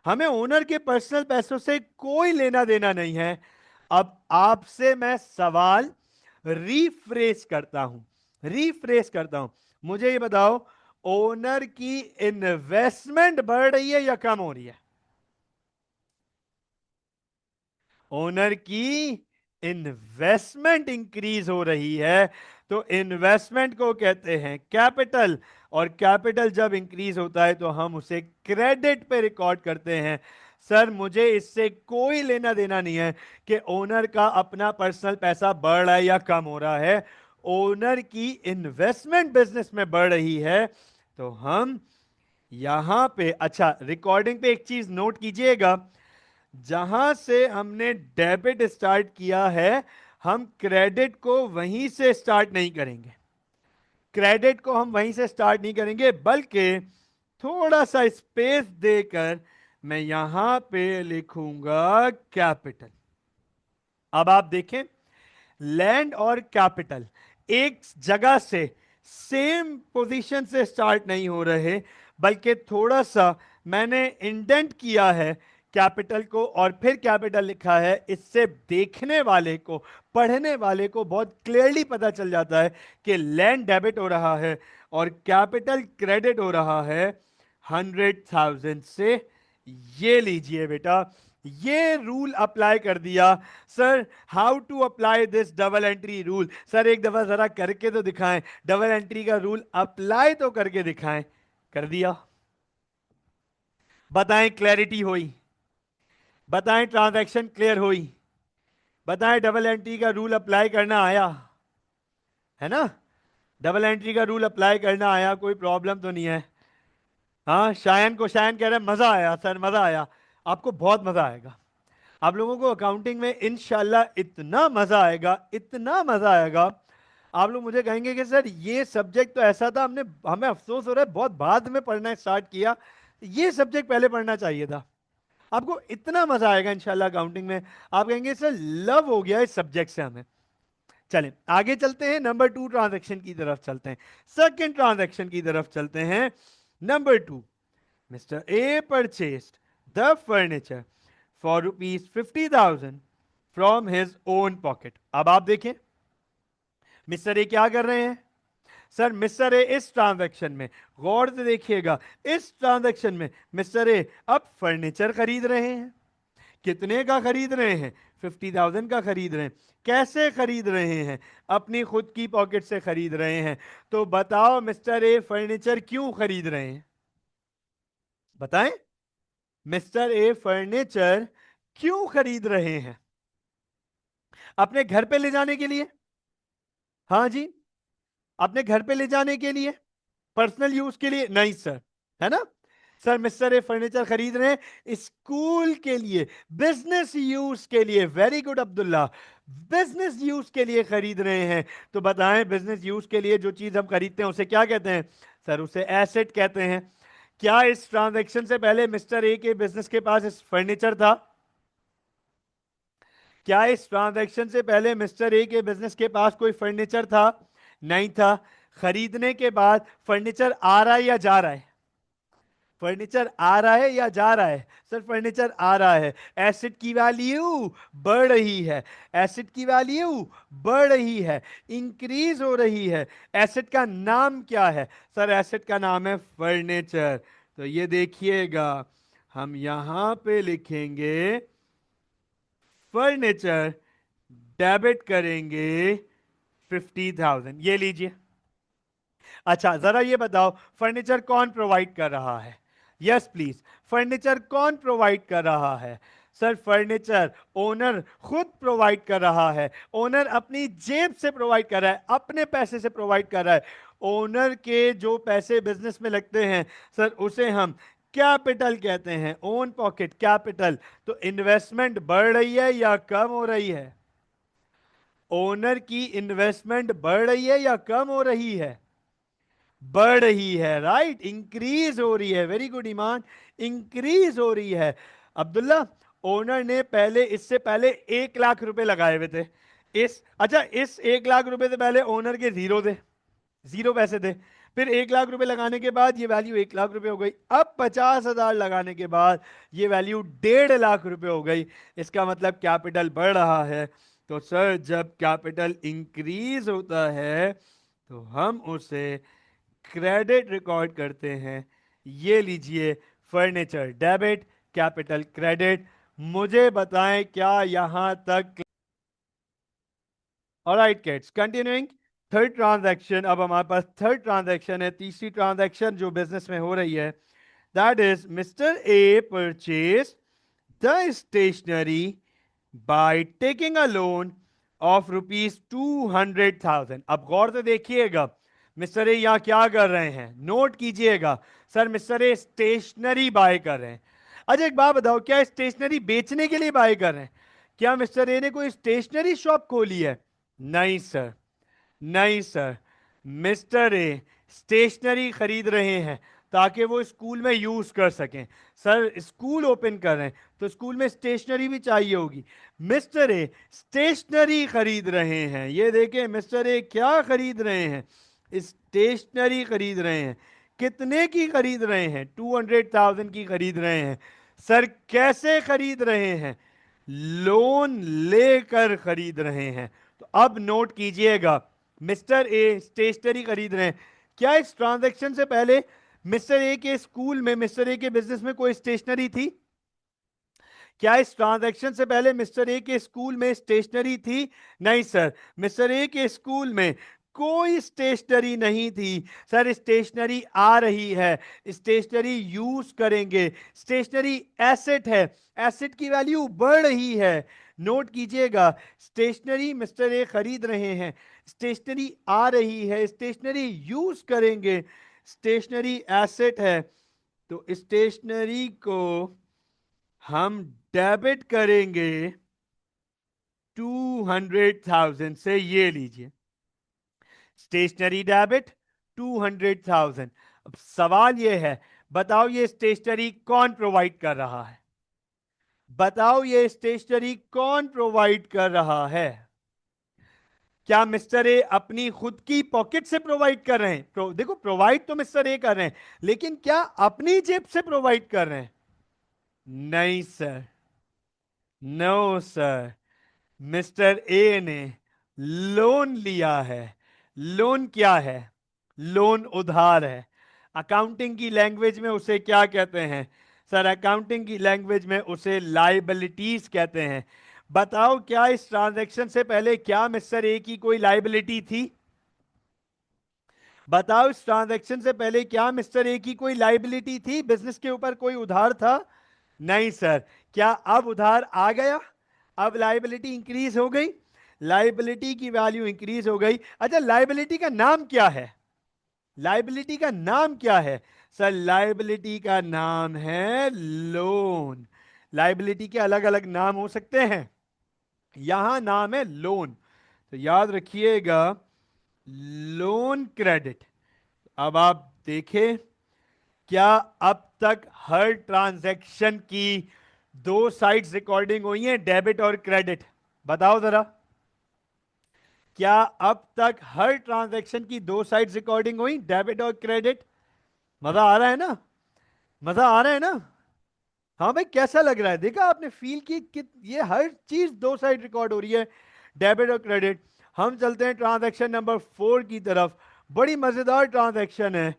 हमें ओनर के पर्सनल पैसों से कोई लेना देना नहीं है। अब आपसे मैं सवाल रीफ्रेश करता हूं, रीफ्रेश करता हूं। मुझे ये बताओ, ओनर की इन्वेस्टमेंट बढ़ रही है या कम हो रही है? ओनर की इन्वेस्टमेंट इंक्रीज हो रही है, तो इन्वेस्टमेंट को कहते हैं कैपिटल, और कैपिटल जब इंक्रीज होता है तो हम उसे क्रेडिट पे रिकॉर्ड करते हैं। सर मुझे इससे कोई लेना देना नहीं है कि ओनर का अपना पर्सनल पैसा बढ़ रहा है या कम हो रहा है। ओनर की इन्वेस्टमेंट बिजनेस में बढ़ रही है, तो हम यहां पे, अच्छा रिकॉर्डिंग पे एक चीज नोट कीजिएगा, जहां से हमने डेबिट स्टार्ट किया है, हम क्रेडिट को वहीं से स्टार्ट नहीं करेंगे, क्रेडिट को हम वहीं से स्टार्ट नहीं करेंगे, बल्कि थोड़ा सा स्पेस देकर मैं यहां पे लिखूंगा कैपिटल। अब आप देखें, लैंड और कैपिटल एक जगह से, सेम पोजीशन से स्टार्ट नहीं हो रहे, बल्कि थोड़ा सा मैंने इंडेंट किया है कैपिटल को और फिर कैपिटल लिखा है, इससे देखने वाले को, पढ़ने वाले को बहुत क्लियरली पता चल जाता है कि लैंड डेबिट हो रहा है और कैपिटल क्रेडिट हो रहा है 100,000 से। ये लीजिए बेटा, ये रूल अप्लाई कर दिया। Sir how to apply this double entry rule? सर एक दफा जरा करके तो दिखाएं, डबल एंट्री का रूल अप्लाई तो करके दिखाएं। कर दिया। बताएं क्लैरिटी हुई? बताएं ट्रांजैक्शन क्लियर हुई? बताएं डबल एंट्री का रूल अप्लाई करना आया? है ना? डबल एंट्री का रूल अप्लाई करना आया, कोई प्रॉब्लम तो नहीं है? हाँ, शायन को, शायन कह रहे हैं मजा आया सर, मजा आया। आपको बहुत मजा आएगा। आप लोगों को अकाउंटिंग में इंशाल्लाह इतना मजा आएगा, इतना मजा आएगा। आप लोग मुझे कहेंगे कि सर ये सब्जेक्ट तो ऐसा था, हमने, हमें अफसोस हो रहा है बहुत बाद में पढ़ना स्टार्ट किया, ये सब्जेक्ट पहले पढ़ना चाहिए था। आपको इतना मजा आएगा इंशाल्लाह अकाउंटिंग में, आप कहेंगे सर लव हो गया इस सब्जेक्ट से हमें। चलें आगे चलते हैं, नंबर 2 ट्रांजैक्शन की तरफ चलते हैं, सेकंड ट्रांजैक्शन की तरफ चलते हैं। Number 2, mister A purchased the furniture for ₹50,000 from his own pocket. अब आप देखें मिस्टर ए क्या कर रहे हैं। सर मिस्टर ए इस ट्रांजैक्शन में, गौर से देखिएगा, इस ट्रांजैक्शन में मिस्टर ए अब फर्नीचर खरीद रहे हैं। कितने का खरीद रहे हैं? 50,000 का खरीद रहे हैं। कैसे खरीद रहे हैं? अपनी खुद की पॉकेट से खरीद रहे हैं। तो बताओ मिस्टर ए फर्नीचर क्यों खरीद रहे हैं? बताएं, मिस्टर ए फर्नीचर क्यों खरीद रहे हैं? अपने घर पे ले जाने के लिए? हाँ जी, अपने घर पे ले जाने के लिए, पर्सनल यूज के लिए? नहीं सर, है ना? सर मिस्टर ए फर्नीचर खरीद रहे हैं स्कूल के लिए, बिजनेस यूज के लिए। Very good Abdullah, business use के लिए खरीद रहे हैं। तो बताएं बिजनेस यूज के लिए जो चीज हम खरीदते हैं उसे क्या कहते हैं? सर उसे एसेट कहते हैं। क्या इस ट्रांजैक्शन से पहले मिस्टर ए के बिजनेस के पास इस फर्नीचर था? क्या इस ट्रांजैक्शन से पहले मिस्टर ए के बिजनेस के पास कोई फर्नीचर था? नहीं था। खरीदने के बाद फर्नीचर आ रहा है या जा रहा है? फर्नीचर आ रहा है या जा रहा है? सर फर्नीचर आ रहा है। एसेट की वैल्यू बढ़ रही है, एसेट की वैल्यू बढ़ रही है, इंक्रीज हो रही है। एसेट का नाम क्या है? सर एसेट का नाम है फर्नीचर। तो ये देखिएगा, हम यहां पे लिखेंगे फर्नीचर, डेबिट करेंगे 50,000। ये लीजिए। अच्छा जरा ये बताओ फर्नीचर कौन प्रोवाइड कर रहा है? यस प्लीज, फर्नीचर कौन प्रोवाइड कर रहा है? सर फर्नीचर ओनर खुद प्रोवाइड कर रहा है। ओनर अपनी जेब से प्रोवाइड कर रहा है, अपने पैसे से प्रोवाइड कर रहा है। ओनर के जो पैसे बिजनेस में लगते हैं सर उसे हम कैपिटल कहते हैं, ओन पॉकेट कैपिटल। तो इन्वेस्टमेंट बढ़ रही है या कम हो रही है? ओनर की इन्वेस्टमेंट बढ़ रही है या कम हो रही है? बढ़ रही है, राइट, इंक्रीज हो रही है। वेरी गुड ईमान, इंक्रीज हो रही है। अब्दुल्ला, ओनर ने पहले, इससे पहले 1 लाख रुपए लगाए हुए थे इस, अच्छा इस 1 लाख रुपए से पहले ओनर के जीरो थे, जीरो पैसे थे। फिर 1 लाख रुपए लगाने के बाद ये वैल्यू 1 लाख रुपए हो गई। अब 50,000 लगाने के बाद ये वैल्यू 1.5 लाख रुपए हो गई। इसका मतलब कैपिटल बढ़ रहा है। तो सर जब कैपिटल इंक्रीज होता है तो हम उसे क्रेडिट रिकॉर्ड करते हैं। ये लीजिए, फर्नीचर डेबिट, कैपिटल क्रेडिट। मुझे बताएं क्या यहां तक? Alright kids, continuing. Third transaction, अब हमारे पास थर्ड ट्रांजैक्शन है, तीसरी ट्रांजैक्शन जो बिजनेस में हो रही है। That is mister A purchase the stationery by taking a loan of ₹200,000। अब गौर से देखिएगा, मिस्टर ए यहां क्या कर रहे हैं, नोट कीजिएगा। Sir mister A stationery buy कर रहे हैं। अच्छा एक बात बताओ, क्या स्टेशनरी बेचने के लिए बाय कर रहे हैं? क्या मिस्टर ए ने कोई स्टेशनरी शॉप खोली है? नहीं सर, नहीं सर। मिस्टर ए स्टेशनरी खरीद रहे हैं ताकि वो स्कूल में यूज कर सकें। सर स्कूल ओपन कर रहे हैं तो स्कूल में स्टेशनरी भी चाहिए होगी। मिस्टर ए स्टेशनरी खरीद रहे हैं। ये देखें मिस्टर ए क्या खरीद रहे हैं, स्टेशनरी खरीद रहे हैं। कितने की खरीद रहे हैं? 200,000 की खरीद रहे हैं। सर कैसे खरीद रहे हैं? लोन लेकर खरीद रहे हैं। तो अब नोट कीजिएगा, मिस्टर ए स्टेशनरी खरीद रहे हैं। क्या इस ट्रांजैक्शन से पहले मिस्टर ए के स्कूल में, मिस्टर ए के बिजनेस में कोई स्टेशनरी थी? क्या इस ट्रांजैक्शन से पहले मिस्टर ए के स्कूल में स्टेशनरी थी? नहीं सर, मिस्टर ए के स्कूल में कोई स्टेशनरी नहीं थी। सर स्टेशनरी आ रही है, स्टेशनरी यूज करेंगे। स्टेशनरी एसेट है, एसेट की वैल्यू बढ़ रही है। नोट कीजिएगा, स्टेशनरी मिस्टर ए खरीद रहे हैं, स्टेशनरी आ रही है, स्टेशनरी यूज करेंगे, स्टेशनरी एसेट है। तो स्टेशनरी को हम डेबिट करेंगे 200,000 से। ये लीजिए, स्टेशनरी डेबिट 200,000। अब सवाल ये है, बताओ ये स्टेशनरी कौन प्रोवाइड कर रहा है? बताओ ये स्टेशनरी कौन प्रोवाइड कर रहा है? क्या मिस्टर ए अपनी खुद की पॉकेट से प्रोवाइड कर रहे हैं? देखो, प्रोवाइड तो मिस्टर ए कर रहे हैं, लेकिन क्या अपनी जेब से प्रोवाइड कर रहे हैं? नहीं sir, no sir, mister A ने लोन लिया है। लोन क्या है? लोन उधार है। अकाउंटिंग की लैंग्वेज में उसे क्या कहते हैं? सर अकाउंटिंग की लैंग्वेज में उसे लाइबिलिटीज कहते हैं। बताओ, क्या इस ट्रांजैक्शन से पहले क्या मिस्टर ए की कोई लाइबिलिटी थी? बताओ, इस ट्रांजैक्शन से पहले क्या मिस्टर ए की कोई लाइबिलिटी थी? बिजनेस के ऊपर कोई उधार था? नहीं सर। क्या अब उधार आ गया? अब लाइबिलिटी इंक्रीज हो गई, लाइबिलिटी की वैल्यू इंक्रीज हो गई। अच्छा, लाइबिलिटी का नाम क्या है? लाइबिलिटी का नाम क्या है? सर लाइबिलिटी का नाम है लोन। लाइबिलिटी के अलग अलग नाम हो सकते हैं, यहां नाम है लोन। तो याद रखिएगा, लोन क्रेडिट। अब आप देखें, क्या अब तक हर ट्रांजैक्शन की दो साइड्स रिकॉर्डिंग हुई हैं, डेबिट और क्रेडिट? बताओ जरा, क्या अब तक हर ट्रांजैक्शन की दो साइड्स रिकॉर्डिंग हुई, डेबिट और क्रेडिट? मजा आ रहा है ना? मजा आ रहा है ना? हाँ भाई, कैसा लग रहा है? देखा आपने फील की कि ये हर चीज दो साइड रिकॉर्ड हो रही है, डेबिट और क्रेडिट। हम चलते हैं ट्रांजैक्शन नंबर 4 की तरफ। बड़ी मजेदार ट्रांजैक्शन है।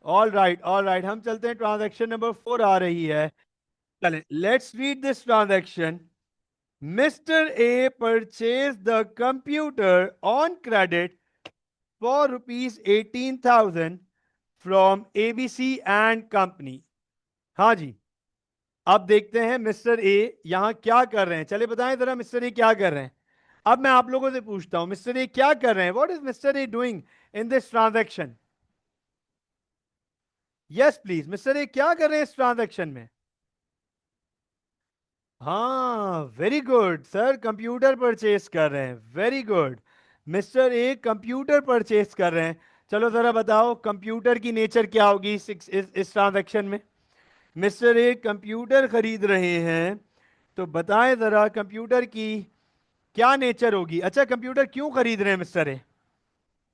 ऑल राइट, ऑल राइट, हम चलते हैं, ट्रांजैक्शन नंबर 4 आ रही है। चलें, let's read this transaction. Mister A purchase the computer on credit for ₹18,000 from ABC and company. हाँ जी, अब देखते हैं मिस्टर ए यहां क्या कर रहे हैं। चले बताएं जरा, मिस्टर ए क्या कर रहे हैं? अब मैं आप लोगों से पूछता हूं, मिस्टर ए क्या कर रहे हैं? What is mister A doing in this transaction? Yes please, mister A क्या कर रहे हैं इस ट्रांजैक्शन में? हाँ, very good sir, computer purchase कर रहे हैं। Very good, mister a computer purchase कर रहे हैं। चलो जरा बताओ, कंप्यूटर की नेचर क्या होगी इस ट्रांजैक्शन में? मिस्टर ए कंप्यूटर खरीद रहे हैं, तो बताएं जरा कंप्यूटर की क्या नेचर होगी? अच्छा, कंप्यूटर क्यों खरीद रहे हैं मिस्टर ए?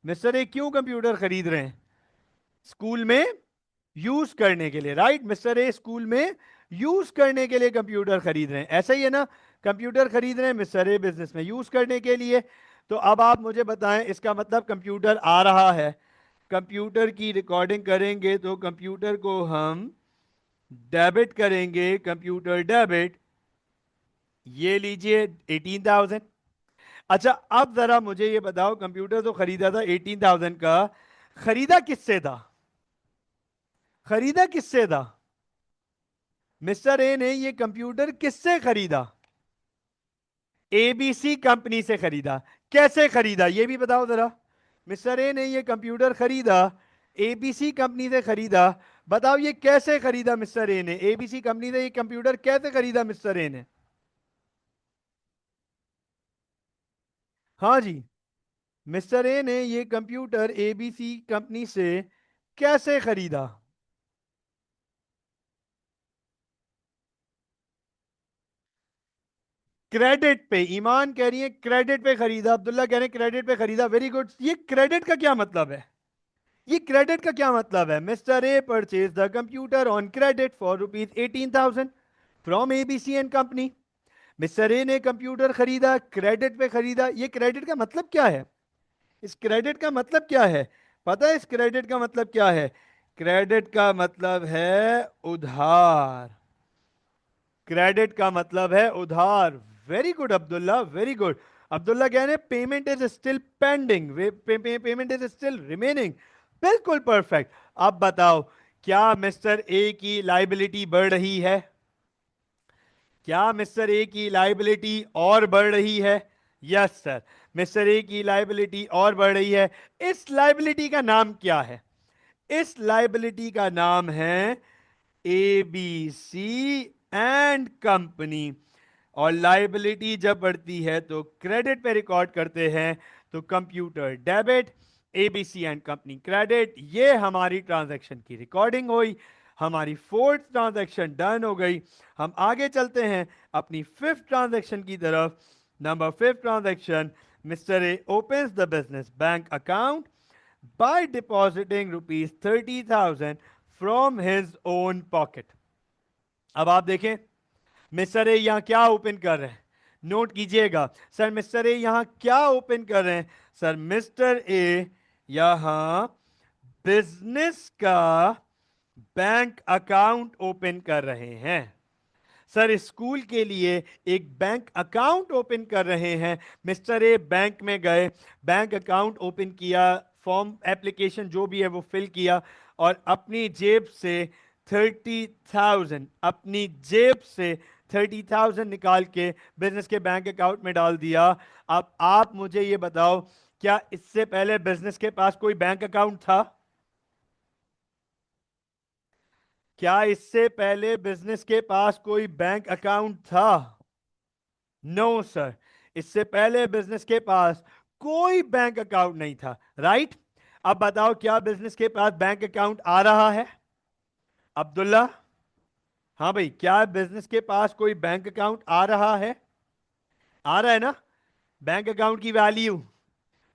मिस्टर ए क्यों कंप्यूटर खरीद रहे हैं? स्कूल में यूज करने के लिए, राइट? मिस्टर ए स्कूल में यूज करने के लिए कंप्यूटर खरीद रहे हैं, ऐसा ही है ना? कंप्यूटर खरीद रहे हैं मिस्टर ए बिजनेस में यूज करने के लिए। तो अब आप मुझे बताएं, इसका मतलब कंप्यूटर आ रहा है, कंप्यूटर की रिकॉर्डिंग करेंगे तो कंप्यूटर को हम डेबिट करेंगे, कंप्यूटर डेबिट। ये लीजिए 18,000। अच्छा, अब जरा मुझे ये बताओ, कंप्यूटर तो खरीदा था 18,000 का, खरीदा किससे था? खरीदा किससे था? मिस्टर ए ने ये कंप्यूटर किससे खरीदा? एबीसी कंपनी से खरीदा। कैसे खरीदा ये भी बताओ जरा। मिस्टर ए ने ये कंप्यूटर खरीदा, एबीसी कंपनी से खरीदा। बताओ ये कैसे खरीदा मिस्टर ए ने? एबीसी कंपनी से ये कंप्यूटर कैसे खरीदा मिस्टर ए ने? हाँ जी, मिस्टर ए ने ये कंप्यूटर एबीसी कंपनी से कैसे खरीदा? क्रेडिट पे। ईमान कह रही है क्रेडिट पे खरीदा, अब्दुल्ला कह रहे हैं क्रेडिट पे खरीदा। Very good. ये क्रेडिट का क्या मतलब है? ये क्रेडिट का क्या मतलब है? Mister A purchase the computer on credit for ₹18,000 from ABC and company. Mister A ने कंप्यूटर खरीदा, क्रेडिट पे खरीदा। ये क्रेडिट का मतलब क्या है? इस क्रेडिट का मतलब क्या है? पता है इस क्रेडिट का मतलब क्या है? क्रेडिट का मतलब है उधार। क्रेडिट का मतलब है उधार। Very good Abdullah, very good. Abdullah कह रहे payment is still pending, payment is still remaining. बिल्कुल परफेक्ट। अब बताओ, क्या मिस्टर ए की लाइबिलिटी बढ़ रही है? क्या मिस्टर ए की लाइबिलिटी और बढ़ रही है? यस सर, मिस्टर ए की लाइबिलिटी और बढ़ रही है। इस लाइबिलिटी का नाम क्या है? इस लाइबिलिटी का नाम है एबीसी एंड कंपनी। और लाइबिलिटी जब बढ़ती है तो क्रेडिट पे रिकॉर्ड करते हैं, तो computer debit, ABC and company credit. ये हमारी ट्रांजैक्शन की रिकॉर्डिंग हुई, हमारी फोर्थ ट्रांजैक्शन डन हो गई। हम आगे चलते हैं अपनी फिफ्थ ट्रांजैक्शन की तरफ। Number fifth transaction, mister A opens the business bank account by depositing ₹30,000 from his own pocket। अब आप देखें, मिस्टर ए यहां क्या ओपन कर रहे हैं? नोट कीजिएगा सर, मिस्टर ए यहां क्या ओपन कर रहे हैं? सर मिस्टर ए यहां बिजनेस का बैंक अकाउंट ओपन कर रहे हैं। सर स्कूल के लिए एक बैंक अकाउंट ओपन कर रहे हैं। मिस्टर ए बैंक में गए, बैंक अकाउंट ओपन किया, फॉर्म एप्लीकेशन जो भी है वो फिल किया, और अपनी जेब से 30,000, अपनी जेब से 30,000 निकाल के बिजनेस के बैंक अकाउंट में डाल दिया। अब आप मुझे ये बताओ, क्या इससे पहले बिजनेस के पास कोई बैंक अकाउंट था? क्या इससे पहले बिजनेस के पास कोई बैंक अकाउंट था? नो सर, इससे पहले बिजनेस के पास कोई बैंक अकाउंट नहीं था। राइट? अब बताओ, क्या बिजनेस के पास बैंक अकाउंट आ रहा है? अब्दुल्ला, हाँ भाई, क्या बिजनेस के पास कोई बैंक अकाउंट आ रहा है? आ रहा है ना? बैंक अकाउंट की वैल्यू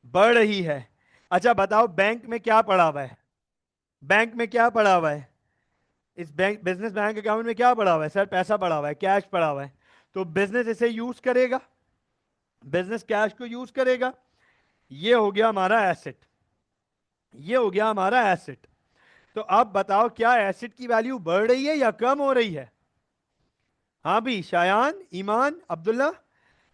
बढ़ रही है। अच्छा बताओ, बैंक में क्या पड़ा हुआ है? बैंक में क्या पड़ा हुआ है? इस बैंक बिजनेस बैंक अकाउंट में क्या पड़ा हुआ है? सर पैसा पड़ा हुआ है, कैश पड़ा हुआ है। तो बिजनेस इसे यूज करेगा, बिजनेस कैश को यूज करेगा। ये हो गया हमारा एसेट, ये हो गया हमारा एसेट। तो अब बताओ, क्या एसेट की वैल्यू बढ़ रही है या कम हो रही है? हाँ भी, शायान, ईमान, अब्दुल्ला,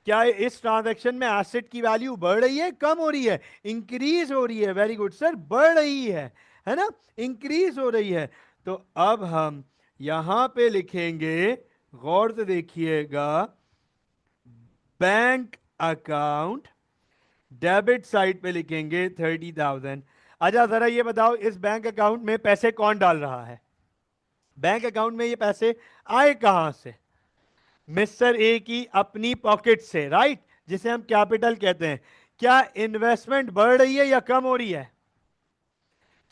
क्या इस ट्रांजैक्शन में एसेट की वैल्यू बढ़ रही है, कम हो रही है? इंक्रीज हो रही है। वेरी गुड सर, बढ़ रही है ना? इंक्रीज हो रही है। तो अब हम यहां पे लिखेंगे, गौर से देखिएगा, बैंक अकाउंट, डेबिट साइड पे लिखेंगे 30,000। अच्छा जरा ये बताओ, इस बैंक अकाउंट में पैसे कौन डाल रहा है? बैंक अकाउंट में ये पैसे आए कहां से? मिस्टर ए की अपनी पॉकेट से। राइट? जिसे हम कैपिटल कहते हैं। क्या इन्वेस्टमेंट बढ़ रही है या कम हो रही है?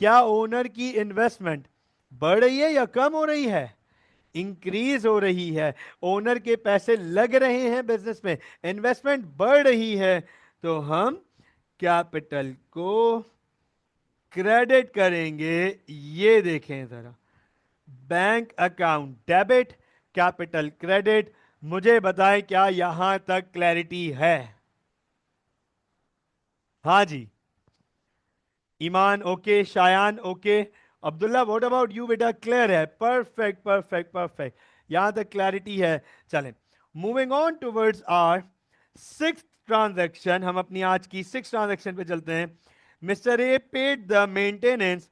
क्या ओनर की इन्वेस्टमेंट बढ़ रही है या कम हो रही है? इंक्रीज हो रही है। ओनर के पैसे लग रहे हैं बिजनेस में, इन्वेस्टमेंट बढ़ रही है। तो हम कैपिटल को क्रेडिट करेंगे। ये देखें जरा, bank account debit, capital credit. मुझे बताएं, क्या यहां तक क्लैरिटी है? हाँ जी। Iman okay, Shayan okay, Abdullah what about you बेटा? क्लियर है? परफेक्ट परफेक्ट परफेक्ट, यहां तक क्लैरिटी है। चलें, moving on towards our sixth transaction. हम अपनी आज की सिक्स ट्रांजैक्शन पे चलते हैं। Mister A paid the maintenance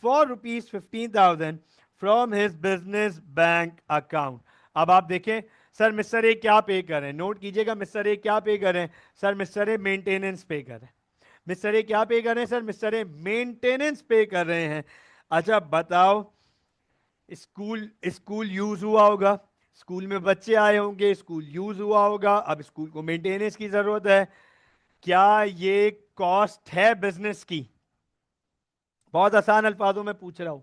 for ₹15,000 from his business bank account. अब आप देखें, सर मिस्टर ए क्या पे कर रहे हैं? नोट कीजिएगा, मिस्टर ए क्या पे कर रहे हैं? सर मिस्टर ए मेंटेनेंस पे कर रहे हैं। मिस्टर ए क्या पे कर रहे हैं? सर मिस्टर ए मेंटेनेंस पे कर रहे हैं। अच्छा बताओ, स्कूल स्कूल यूज हुआ होगा, स्कूल में बच्चे आए होंगे, स्कूल यूज हुआ होगा, अब स्कूल को मेंटेनेंस की जरूरत है। क्या ये कॉस्ट है बिजनेस की? बहुत आसान अल्फाजों में पूछ रहा हूं,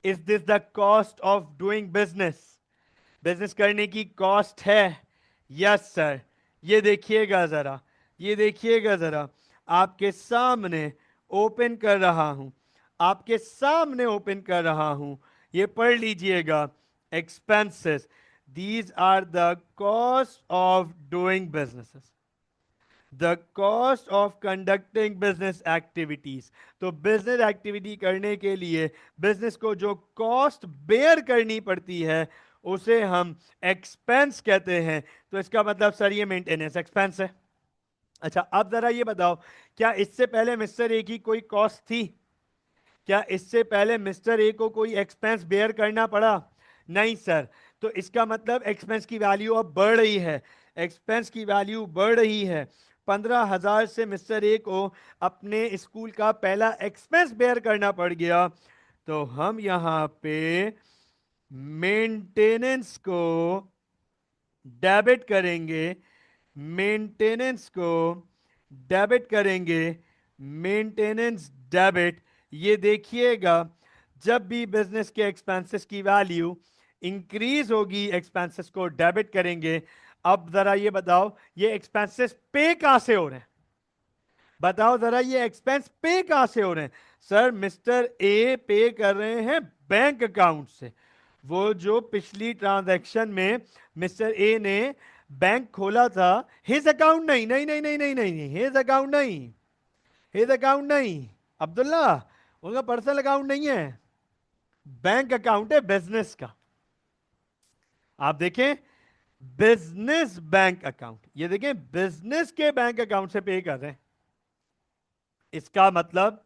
is this the cost of doing business? Business करने की कॉस्ट है? Yes sir. ये देखिएगा जरा, ये देखिएगा जरा, आपके सामने ओपन कर रहा हूं। आपके सामने ओपन कर रहा हूं, ये पढ़ लीजिएगा। Expenses, these are the cost of doing businesses, the cost of conducting business activities. तो बिजनेस एक्टिविटी करने के लिए बिजनेस को जो कॉस्ट बेयर करनी पड़ती है उसे हम एक्सपेंस कहते हैं। तो इसका मतलब सर ये मेंटेनेंस एक्सपेंस है। अच्छा, अब जरा ये बताओ, क्या इससे पहले मिस्टर ए की कोई कॉस्ट थी? क्या इससे पहले मिस्टर ए को कोई एक्सपेंस बेयर करना पड़ा? नहीं सर। तो इसका मतलब एक्सपेंस की वैल्यू अब बढ़ रही है, एक्सपेंस की वैल्यू बढ़ रही है। 15,000 से मिस्टर ए को अपने स्कूल का पहला एक्सपेंस बेयर करना पड़ गया। तो हम यहां पे मेंटेनेंस को डेबिट करेंगे, मेंटेनेंस को डेबिट करेंगे, मेंटेनेंस डेबिट। ये देखिएगा, जब भी बिजनेस के एक्सपेंसेस की वैल्यू इंक्रीज होगी एक्सपेंसेस को डेबिट करेंगे। अब जरा ये बताओ, ये एक्सपेंसेस पे कहां से हो रहे हैं? बताओ जरा, ये एक्सपेंस पे कहां से हो रहे हैं? सर मिस्टर ए पे कर रहे हैं बैंक अकाउंट से। वो जो पिछली ट्रांजैक्शन में मिस्टर ए ने बैंक खोला था, हिज अकाउंट नहीं, नहीं नहीं नहीं नहीं नहीं, हिज अकाउंट नहीं, हिज अकाउंट नहीं अब्दुल्ला, उनका पर्सनल अकाउंट नहीं है, बैंक अकाउंट है बिजनेस का। आप देखें, बिजनेस बैंक अकाउंट, ये देखें बिजनेस के बैंक अकाउंट से पे कर रहे हैं। इसका मतलब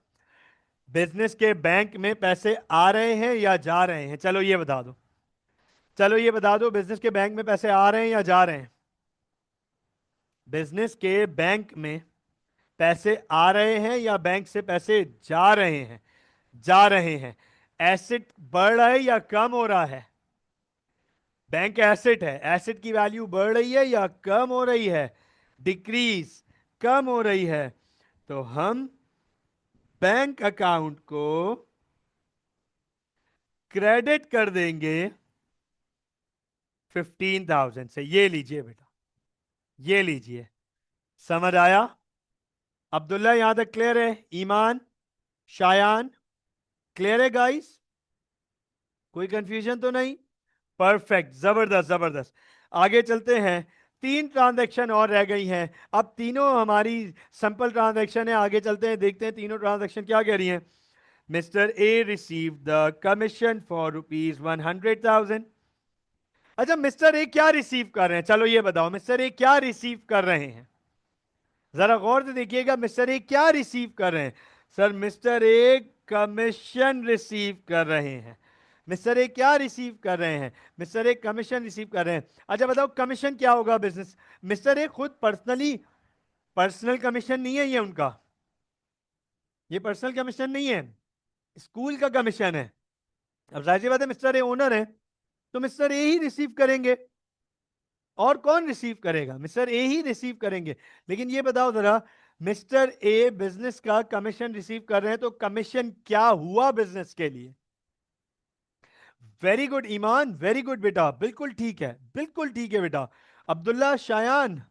बिजनेस के बैंक में पैसे आ रहे हैं या जा रहे हैं? चलो ये बता दो, चलो ये बता दो, बिजनेस के बैंक में पैसे आ रहे हैं या जा रहे हैं? बिजनेस के बैंक में पैसे आ रहे हैं या बैंक से पैसे जा रहे हैं? जा रहे हैं। एसेट बढ़ रहा है या कम हो रहा है? बैंक एसेट है, एसेट की वैल्यू बढ़ रही है या कम हो रही है? डिक्रीज, कम हो रही है। तो हम बैंक अकाउंट को क्रेडिट कर देंगे 15,000 से। ये लीजिए बेटा, ये लीजिए। समझ आया? अब्दुल्ला यहां तक क्लियर है? ईमान, शायान, क्लियर है गाइस? कोई कंफ्यूजन तो नहीं? परफेक्ट, जबरदस्त जबरदस्त। आगे चलते हैं, 3 ट्रांजैक्शन और रह गई हैं। अब तीनों हमारी सिंपल ट्रांजैक्शन है। आगे चलते हैं, देखते हैं तीनों ट्रांजैक्शन क्या कह रही हैं। Mister A receive the commission for ₹100,000। अच्छा, मिस्टर ए क्या रिसीव कर रहे हैं? चलो ये बताओ, मिस्टर ए क्या रिसीव कर रहे हैं? जरा गौर से देखिएगा, मिस्टर ए क्या रिसीव कर रहे हैं? Sir mister a commission receive कर रहे हैं। मिस्टर ए क्या रिसीव कर रहे हैं? मिस्टर ए कमीशन रिसीव कर रहे हैं। अच्छा बताओ, कमीशन क्या होगा बिजनेस? मिस्टर ए खुद पर्सनली, पर्सनल कमीशन नहीं है ये उनका, ये पर्सनल कमीशन नहीं है, स्कूल का कमीशन है। अब जाहिर सी बात है, मिस्टर ए ओनर है, तो मिस्टर ए ही रिसीव करेंगे। और कौन रिसीव करेगा? मिस्टर ए ही रिसीव करेंगे। लेकिन ये बताओ जरा, मिस्टर ए बिजनेस का कमीशन रिसीव कर रहे हैं, तो कमीशन क्या हुआ बिजनेस के लिए? Very good Iman, very good बेटा, बिल्कुल ठीक है, बिल्कुल ठीक है बेटा। अब्दुल्ला, शायान,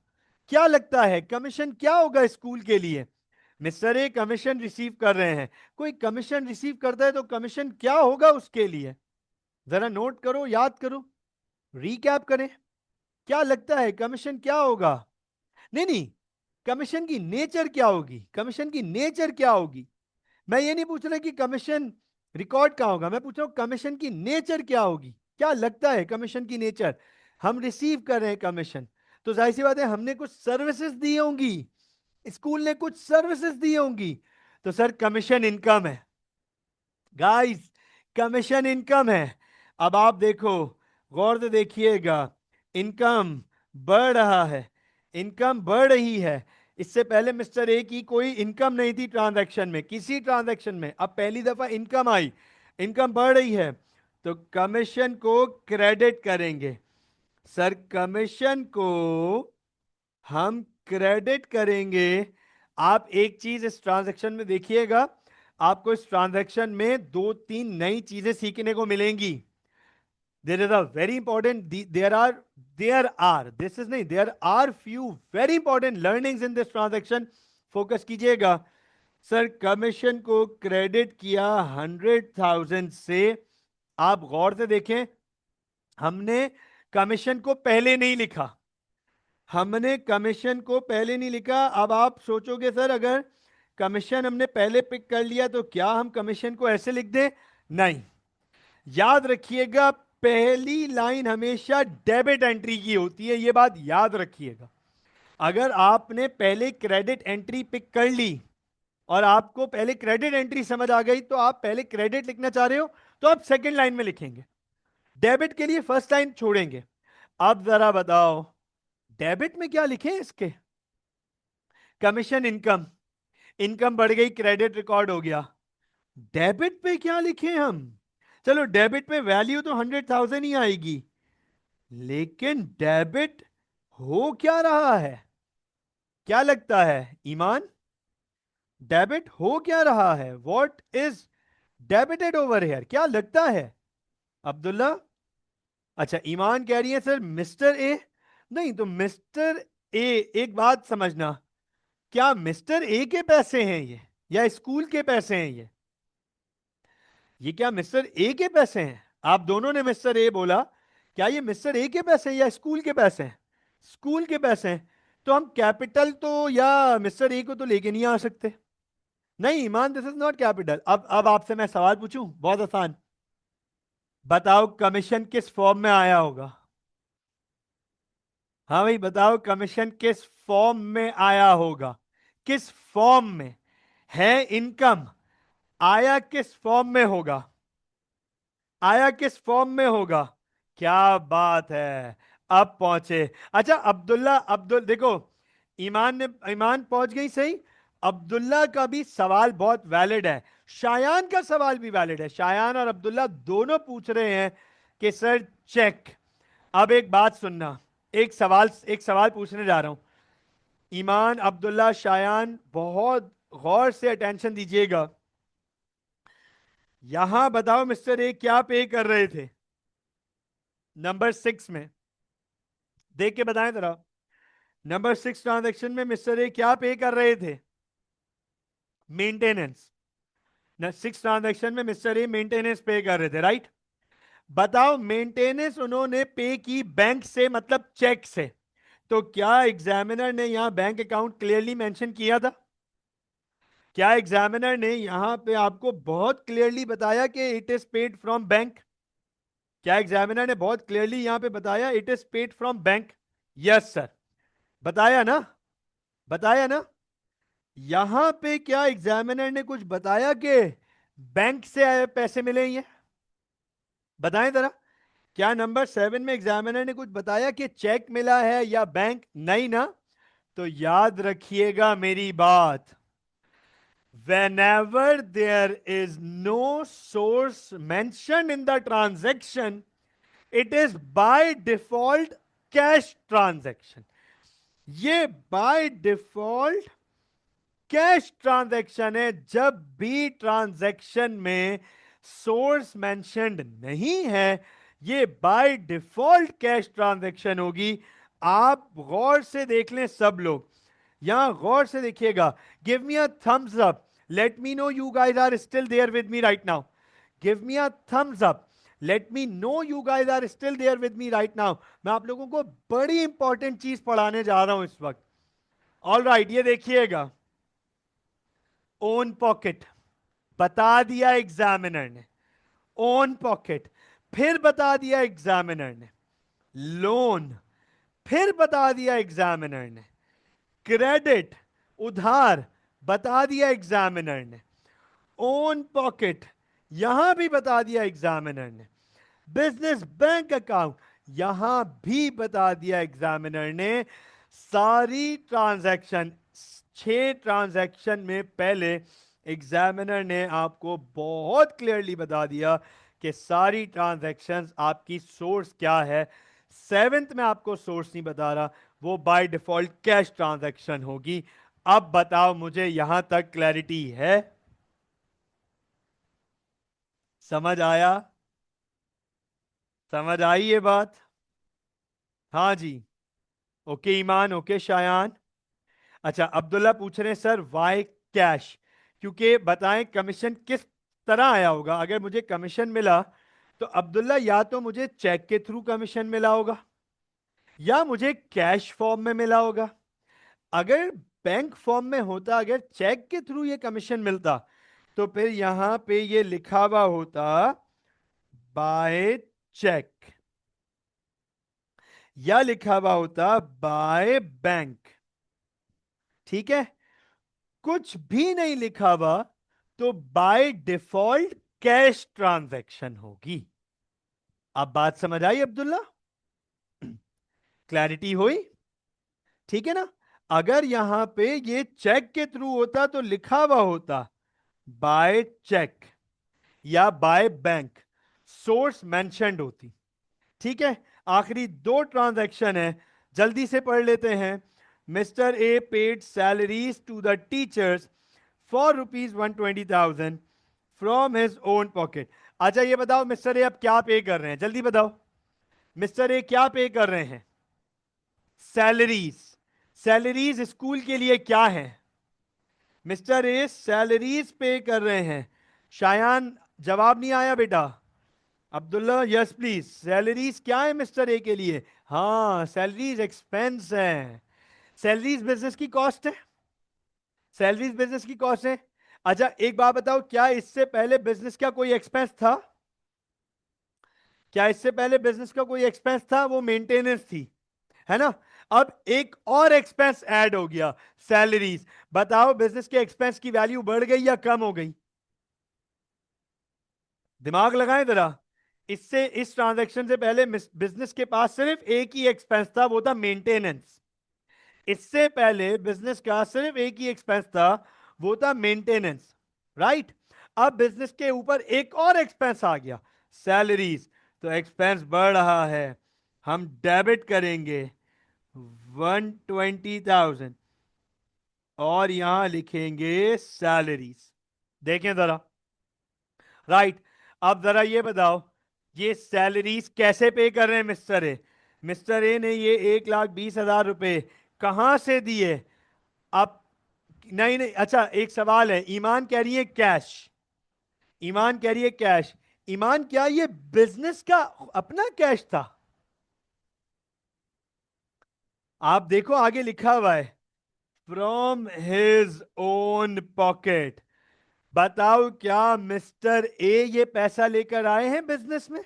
क्या लगता है कमीशन क्या होगा स्कूल के लिए? मिस्टर ए कमीशन रिसीव कर रहे हैं, कोई कमीशन रिसीव करता है तो कमीशन क्या होगा उसके लिए? जरा नोट करो, याद करो, रीकैप करें। क्या लगता है कमीशन क्या होगा? नहीं नहीं, कमीशन की नेचर क्या होगी? कमीशन की नेचर क्या होगी? मैं ये नहीं पूछ रहा कि कमीशन रिकॉर्ड कहां होगा, मैं पूछ रहा हूं कमीशन की नेचर क्या होगी? क्या लगता है कमीशन की नेचर? हम रिसीव कर रहे हैं कमीशन, तो जाहिर सी बात है हमने कुछ सर्विसेज दी होंगी, स्कूल ने कुछ सर्विसेज दी होंगी। तो सर कमीशन इनकम है गाइस, कमीशन इनकम है। अब आप देखो, गौर से देखिएगा, इनकम बढ़ रहा है, इनकम बढ़ रही है। इससे पहले मिस्टर ए की कोई इनकम नहीं थी ट्रांजैक्शन में, किसी ट्रांजैक्शन में, अब पहली दफा इनकम आई, इनकम बढ़ रही है। तो कमीशन को क्रेडिट करेंगे। सर कमीशन को हम क्रेडिट करेंगे। आप एक चीज इस ट्रांजैक्शन में देखिएगा, आपको इस ट्रांजैक्शन में दो तीन नई चीजें सीखने को मिलेंगी। There is a very important, there are this is नहीं, there are few very important learnings in this transaction. Focus कीजिएगा। सर कमीशन को क्रेडिट किया 100,000 से। आप गौर से देखें, हमने कमीशन को पहले नहीं लिखा, हमने कमीशन को पहले नहीं लिखा। अब आप सोचोगे सर अगर कमीशन हमने पहले पिक कर लिया तो क्या हम कमीशन को ऐसे लिख दें? नहीं, याद रखिएगा पहली लाइन हमेशा डेबिट एंट्री की होती है, यह बात याद रखिएगा। अगर आपने पहले क्रेडिट एंट्री पिक कर ली और आपको पहले क्रेडिट एंट्री समझ आ गई तो आप पहले क्रेडिट लिखना चाह रहे हो तो आप सेकंड लाइन में लिखेंगे, डेबिट के लिए फर्स्ट लाइन छोड़ेंगे। अब जरा बताओ डेबिट में क्या लिखें इसके? कमीशन इनकम, इनकम बढ़ गई, क्रेडिट रिकॉर्ड हो गया। डेबिट पे क्या लिखें हम? चलो डेबिट पे वैल्यू तो 100,000 ही आएगी, लेकिन डेबिट हो क्या रहा है? क्या लगता है ईमान? डेबिट हो क्या रहा है? What is debited over here? क्या लगता है अब्दुल्ला? अच्छा ईमान कह रही है सर मिस्टर ए। नहीं तो मिस्टर ए, एक बात समझना, क्या मिस्टर ए के पैसे हैं ये या स्कूल के पैसे हैं ये क्या मिस्टर ए के पैसे हैं? आप दोनों ने मिस्टर ए बोला, क्या ये मिस्टर ए के पैसे हैं या स्कूल के पैसे हैं? स्कूल के पैसे हैं। तो हम कैपिटल तो या मिस्टर ए को तो लेके नहीं आ सकते। नहीं ईमान, दिस इज नॉट कैपिटल। अब आपसे मैं सवाल पूछूं, बहुत आसान, बताओ कमीशन किस फॉर्म में आया होगा? हाँ भाई बताओ कमीशन किस फॉर्म में आया होगा? किस फॉर्म में है? इनकम आया किस फॉर्म में होगा? आया किस फॉर्म में होगा? क्या बात है, अब पहुंचे। अच्छा अब्दुल्ला, देखो ईमान पहुंच गई सही। अब्दुल्ला का भी सवाल बहुत वैलिड है, शायान का सवाल भी वैलिड है। शायान और अब्दुल्ला दोनों पूछ रहे हैं कि सर चेक। अब एक बात सुनना, एक सवाल पूछने जा रहा हूं। ईमान, अब्दुल्ला, शायान बहुत गौर से अटेंशन दीजिएगा। यहां बताओ मिस्टर ए क्या पे कर रहे थे नंबर 6 में? देख के बताएं जरा। नंबर 6 ट्रांजैक्शन में मिस्टर ए क्या पे कर रहे थे? मेंटेनेंस। 6 ट्रांजैक्शन में मिस्टर ए मेंटेनेंस पे कर रहे थे, राइट? बताओ मेंटेनेंस उन्होंने पे की बैंक से मतलब चेक से, तो क्या एग्जामिनर ने यहां बैंक अकाउंट क्लियरली मेंशन किया था? क्या एग्जामिनर ने यहां पे आपको बहुत क्लियरली बताया कि it is paid from bank? क्या एग्जामिनर ने बहुत क्लियरली यहां पे बताया it is paid from bank? Yes sir, बताया ना, बताया ना। यहां पे क्या एग्जामिनर ने कुछ बताया कि बैंक से आए पैसे मिले ये? बताएं जरा। क्या नंबर 7 में एग्जामिनर ने कुछ बताया कि चेक मिला है या बैंक? नहीं ना। तो याद रखिएगा मेरी बात, whenever there is no source mentioned in the transaction, it is by default cash transaction. ये by default कैश ट्रांजैक्शन है। जब भी ट्रांजैक्शन में सोर्स मेंशन्ड नहीं है, ये बाय डिफॉल्ट कैश ट्रांजैक्शन होगी। आप गौर से देख लें सब लोग, यहां गौर से देखिएगा। Give me a thumbs up, let me know you guys are still there with me right now. Give me a thumbs up, let me know you guys are still there with me right now. मैं आप लोगों को बड़ी important चीज पढ़ाने जा रहा हूं इस वक्त। ऑल राइट, ये देखिएगा, ओन पॉकेट बता दिया एग्जामिनर ने, ओन पॉकेट फिर बता दिया एग्जामिनर ने, लोन फिर बता दिया एग्जामिनर ने, क्रेडिट उधार बता दिया एग्जामिनर ने, ओन पॉकेट यहां भी बता दिया एग्जामिनर ने, बिजनेस बैंक अकाउंट यहां भी बता दिया एग्जामिनर ने। सारी ट्रांजैक्शन, 6 ट्रांजैक्शन में पहले एग्जामिनर ने आपको बहुत क्लियरली बता दिया कि सारी ट्रांजैक्शंस आपकी सोर्स क्या है। 7th में आपको सोर्स नहीं बता रहा, वो बाय डिफॉल्ट कैश ट्रांजैक्शन होगी। अब बताओ मुझे यहां तक क्लैरिटी है? समझ आया? समझ आई ये बात? हाँ जी। ओके ईमान, ओके शायान। अच्छा अब्दुल्ला पूछ रहे हैं सर वाई कैश? क्योंकि बताएं कमीशन किस तरह आया होगा। अगर मुझे कमीशन मिला तो अब्दुल्ला या तो मुझे चेक के थ्रू कमीशन मिला होगा या मुझे कैश फॉर्म में मिला होगा। अगर बैंक फॉर्म में होता, अगर चेक के थ्रू ये कमीशन मिलता, तो फिर यहां पे ये लिखा हुआ होता बाय चेक, या लिखा हुआ होता बाय बैंक। ठीक है, कुछ भी नहीं लिखा हुआ तो बाय डिफॉल्ट कैश ट्रांजैक्शन होगी। अब बात समझ आई अब्दुल्ला? क्लैरिटी हुई? ठीक है ना। अगर यहां पे ये चेक के थ्रू होता तो लिखा हुआ होता बाय चेक या बाय बैंक, सोर्स मेंशन्ड होती। ठीक है, आखिरी दो ट्रांजैक्शन है, जल्दी से पढ़ लेते हैं। Mister A paid salaries to the teachers for ₹120,000 from his own pocket. अच्छा ये बताओ मिस्टर ए अब क्या पे कर रहे हैं, जल्दी बताओ। मिस्टर ए क्या पे कर रहे हैं? सैलरीज। सैलरीज स्कूल के लिए क्या है? मिस्टर ए सैलरीज पे कर रहे हैं। शायान जवाब नहीं आया बेटा। अब्दुल्ला यस प्लीज, सैलरीज क्या है मिस्टर ए के लिए? हाँ, सैलरीज एक्सपेंस है। सैलरीज बिजनेस की कॉस्ट है। सैलरीज बिजनेस की कॉस्ट है। अच्छा एक बात बताओ, क्या इससे पहले बिजनेस का कोई एक्सपेंस था? क्या इससे पहले बिजनेस का कोई एक्सपेंस था? वो मेंटेनेंस थी, है ना। अब एक और एक्सपेंस ऐड हो गया, सैलरीज। बताओ बिजनेस के एक्सपेंस की वैल्यू बढ़ गई या कम हो गई? दिमाग लगाएं जरा। इससे इस ट्रांजैक्शन से पहले बिजनेस के पास सिर्फ एक ही एक्सपेंस था, वो था मेंटेनेंस। इससे पहले बिजनेस का सिर्फ एक ही एक्सपेंस था, वो था मेंटेनेंस। राइट। अब बिजनेस के ऊपर एक और एक्सपेंस आ गया, सैलरीज। तो एक्सपेंस बढ़ रहा है, हम डेबिट करेंगे 120,000 और यहां लिखेंगे सैलरीज। देखें जरा। राइट। अब जरा ये बताओ, ये सैलरीज कैसे पे कर रहे हैं मिस्टर ए? मिस्टर ए ने ये 1,20,000 रुपए कहां से दिए? अब नहीं नहीं, अच्छा एक सवाल है, ईमान कह रही है कैश। ईमान कह रही है कैश। ईमान क्या ये बिजनेस का अपना कैश था? आप देखो आगे लिखा हुआ है फ्रॉम हिज ओन पॉकेट। बताओ क्या मिस्टर ए ये पैसा लेकर आए हैं बिजनेस में?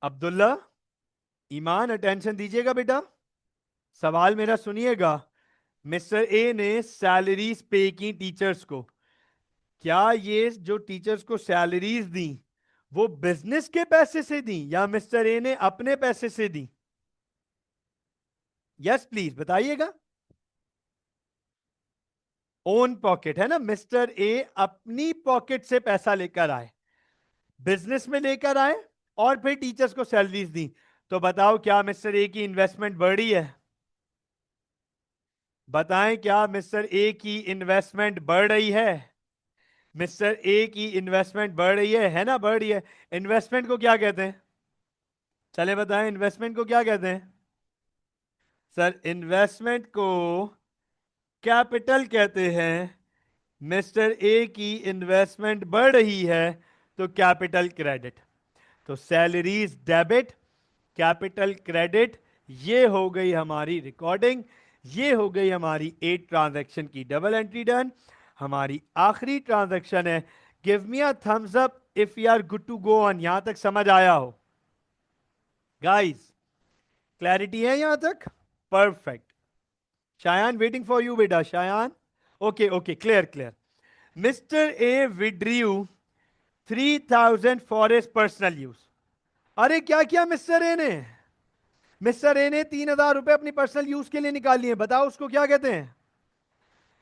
अब्दुल्ला, ईमान अटेंशन दीजिएगा बेटा, सवाल मेरा सुनिएगा। मिस्टर ए ने सैलरीज पे की टीचर्स को, क्या ये जो टीचर्स को सैलरीज दी वो बिजनेस के पैसे से दी या मिस्टर ए ने अपने पैसे से दी? यस प्लीज बताइएगा। ओन पॉकेट है ना, मिस्टर ए अपनी पॉकेट से पैसा लेकर आए, बिजनेस में लेकर आए और फिर टीचर्स को सैलरीज दी। तो बताओ क्या मिस्टर ए की इन्वेस्टमेंट बढ़ी है? बताएं क्या मिस्टर ए की इन्वेस्टमेंट बढ़ रही है? मिस्टर ए की इन्वेस्टमेंट बढ़ रही है ना, बढ़ रही है। इन्वेस्टमेंट को क्या कहते हैं? चले बताएं इन्वेस्टमेंट को क्या कहते हैं? सर इन्वेस्टमेंट को कैपिटल कहते हैं। मिस्टर ए की इन्वेस्टमेंट बढ़ रही है तो कैपिटल क्रेडिट। तो सैलरीज डेबिट, कैपिटल क्रेडिट। ये हो गई हमारी रिकॉर्डिंग, ये हो गई हमारी 8 ट्रांजैक्शन की डबल एंट्री डन। हमारी आखिरी ट्रांजैक्शन है। Give me a thumbs up if you are good to go on. यहां तक समझ आया हो गाइस? क्लैरिटी है यहां तक? Perfect. Shayan waiting for you बेटा, Shayan. Okay okay, clear clear. Mister A withdrew 3,000 for his personal use. अरे क्या किया मिस्टर ए ने? मिस्टर ए ने 3,000 रुपए अपनी पर्सनल यूज के लिए निकाल लिए, बताओ उसको क्या कहते हैं?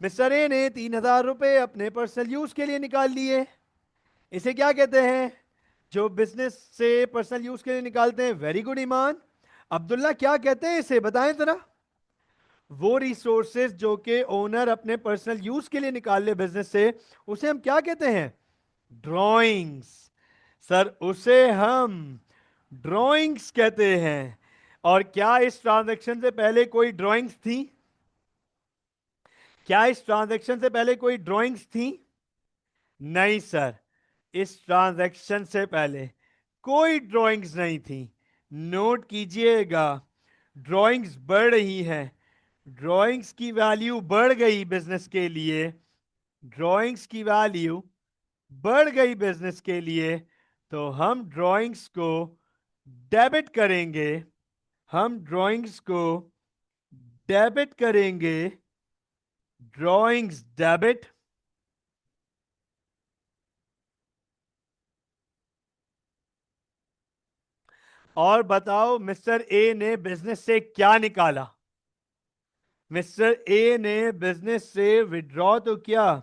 मिस्टर ए ने 3,000 रुपए अपने पर्सनल यूज के लिए निकाल लिए, इसे क्या कहते हैं? जो बिजनेस से पर्सनल यूज के लिए निकालते हैं। वेरी गुड ईमान। अब्दुल्ला क्या कहते हैं इसे, बताएं जरा। वो रिसोर्सेज जो कि ओनर अपने पर्सनल यूज के लिए निकाल ले बिजनेस से, उसे हम क्या कहते हैं? ड्रॉइंग्स। सर उसे हम ड्रॉइंग्स कहते हैं। और क्या इस ट्रांजैक्शन से पहले कोई ड्रॉइंग्स थी? क्या इस ट्रांजैक्शन से पहले कोई ड्राइंग्स थी? नहीं सर, इस ट्रांजैक्शन से पहले कोई ड्राइंग्स नहीं थी। नोट कीजिएगा, ड्राइंग्स बढ़ रही हैं, ड्राइंग्स की वैल्यू बढ़ गई बिजनेस के लिए, ड्राइंग्स की वैल्यू बढ़ गई बिजनेस के लिए, तो हम ड्राइंग्स को डेबिट करेंगे, हम ड्राइंग्स को डेबिट करेंगे, ड्राइंग्स डेबिट। और बताओ मिस्टर ए ने बिजनेस से क्या निकाला? मिस्टर ए ने बिजनेस से विड्रॉ तो किया,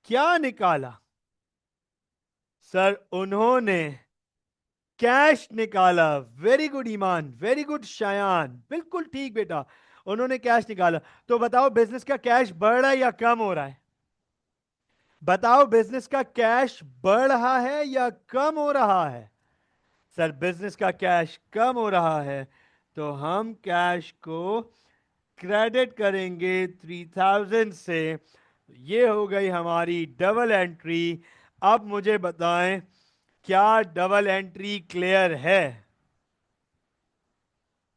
क्या निकाला? सर उन्होंने कैश निकाला। Very good Iman, very good Shayan, बिल्कुल ठीक बेटा, उन्होंने कैश निकाला। तो बताओ बिजनेस का कैश बढ़ रहा है या कम हो रहा है? बताओ बिजनेस का कैश बढ़ रहा है या कम हो रहा है? सर बिजनेस का कैश कम हो रहा है, तो हम कैश को क्रेडिट करेंगे 3000 से। ये हो गई हमारी डबल एंट्री। अब मुझे बताएं, क्या डबल एंट्री क्लियर है?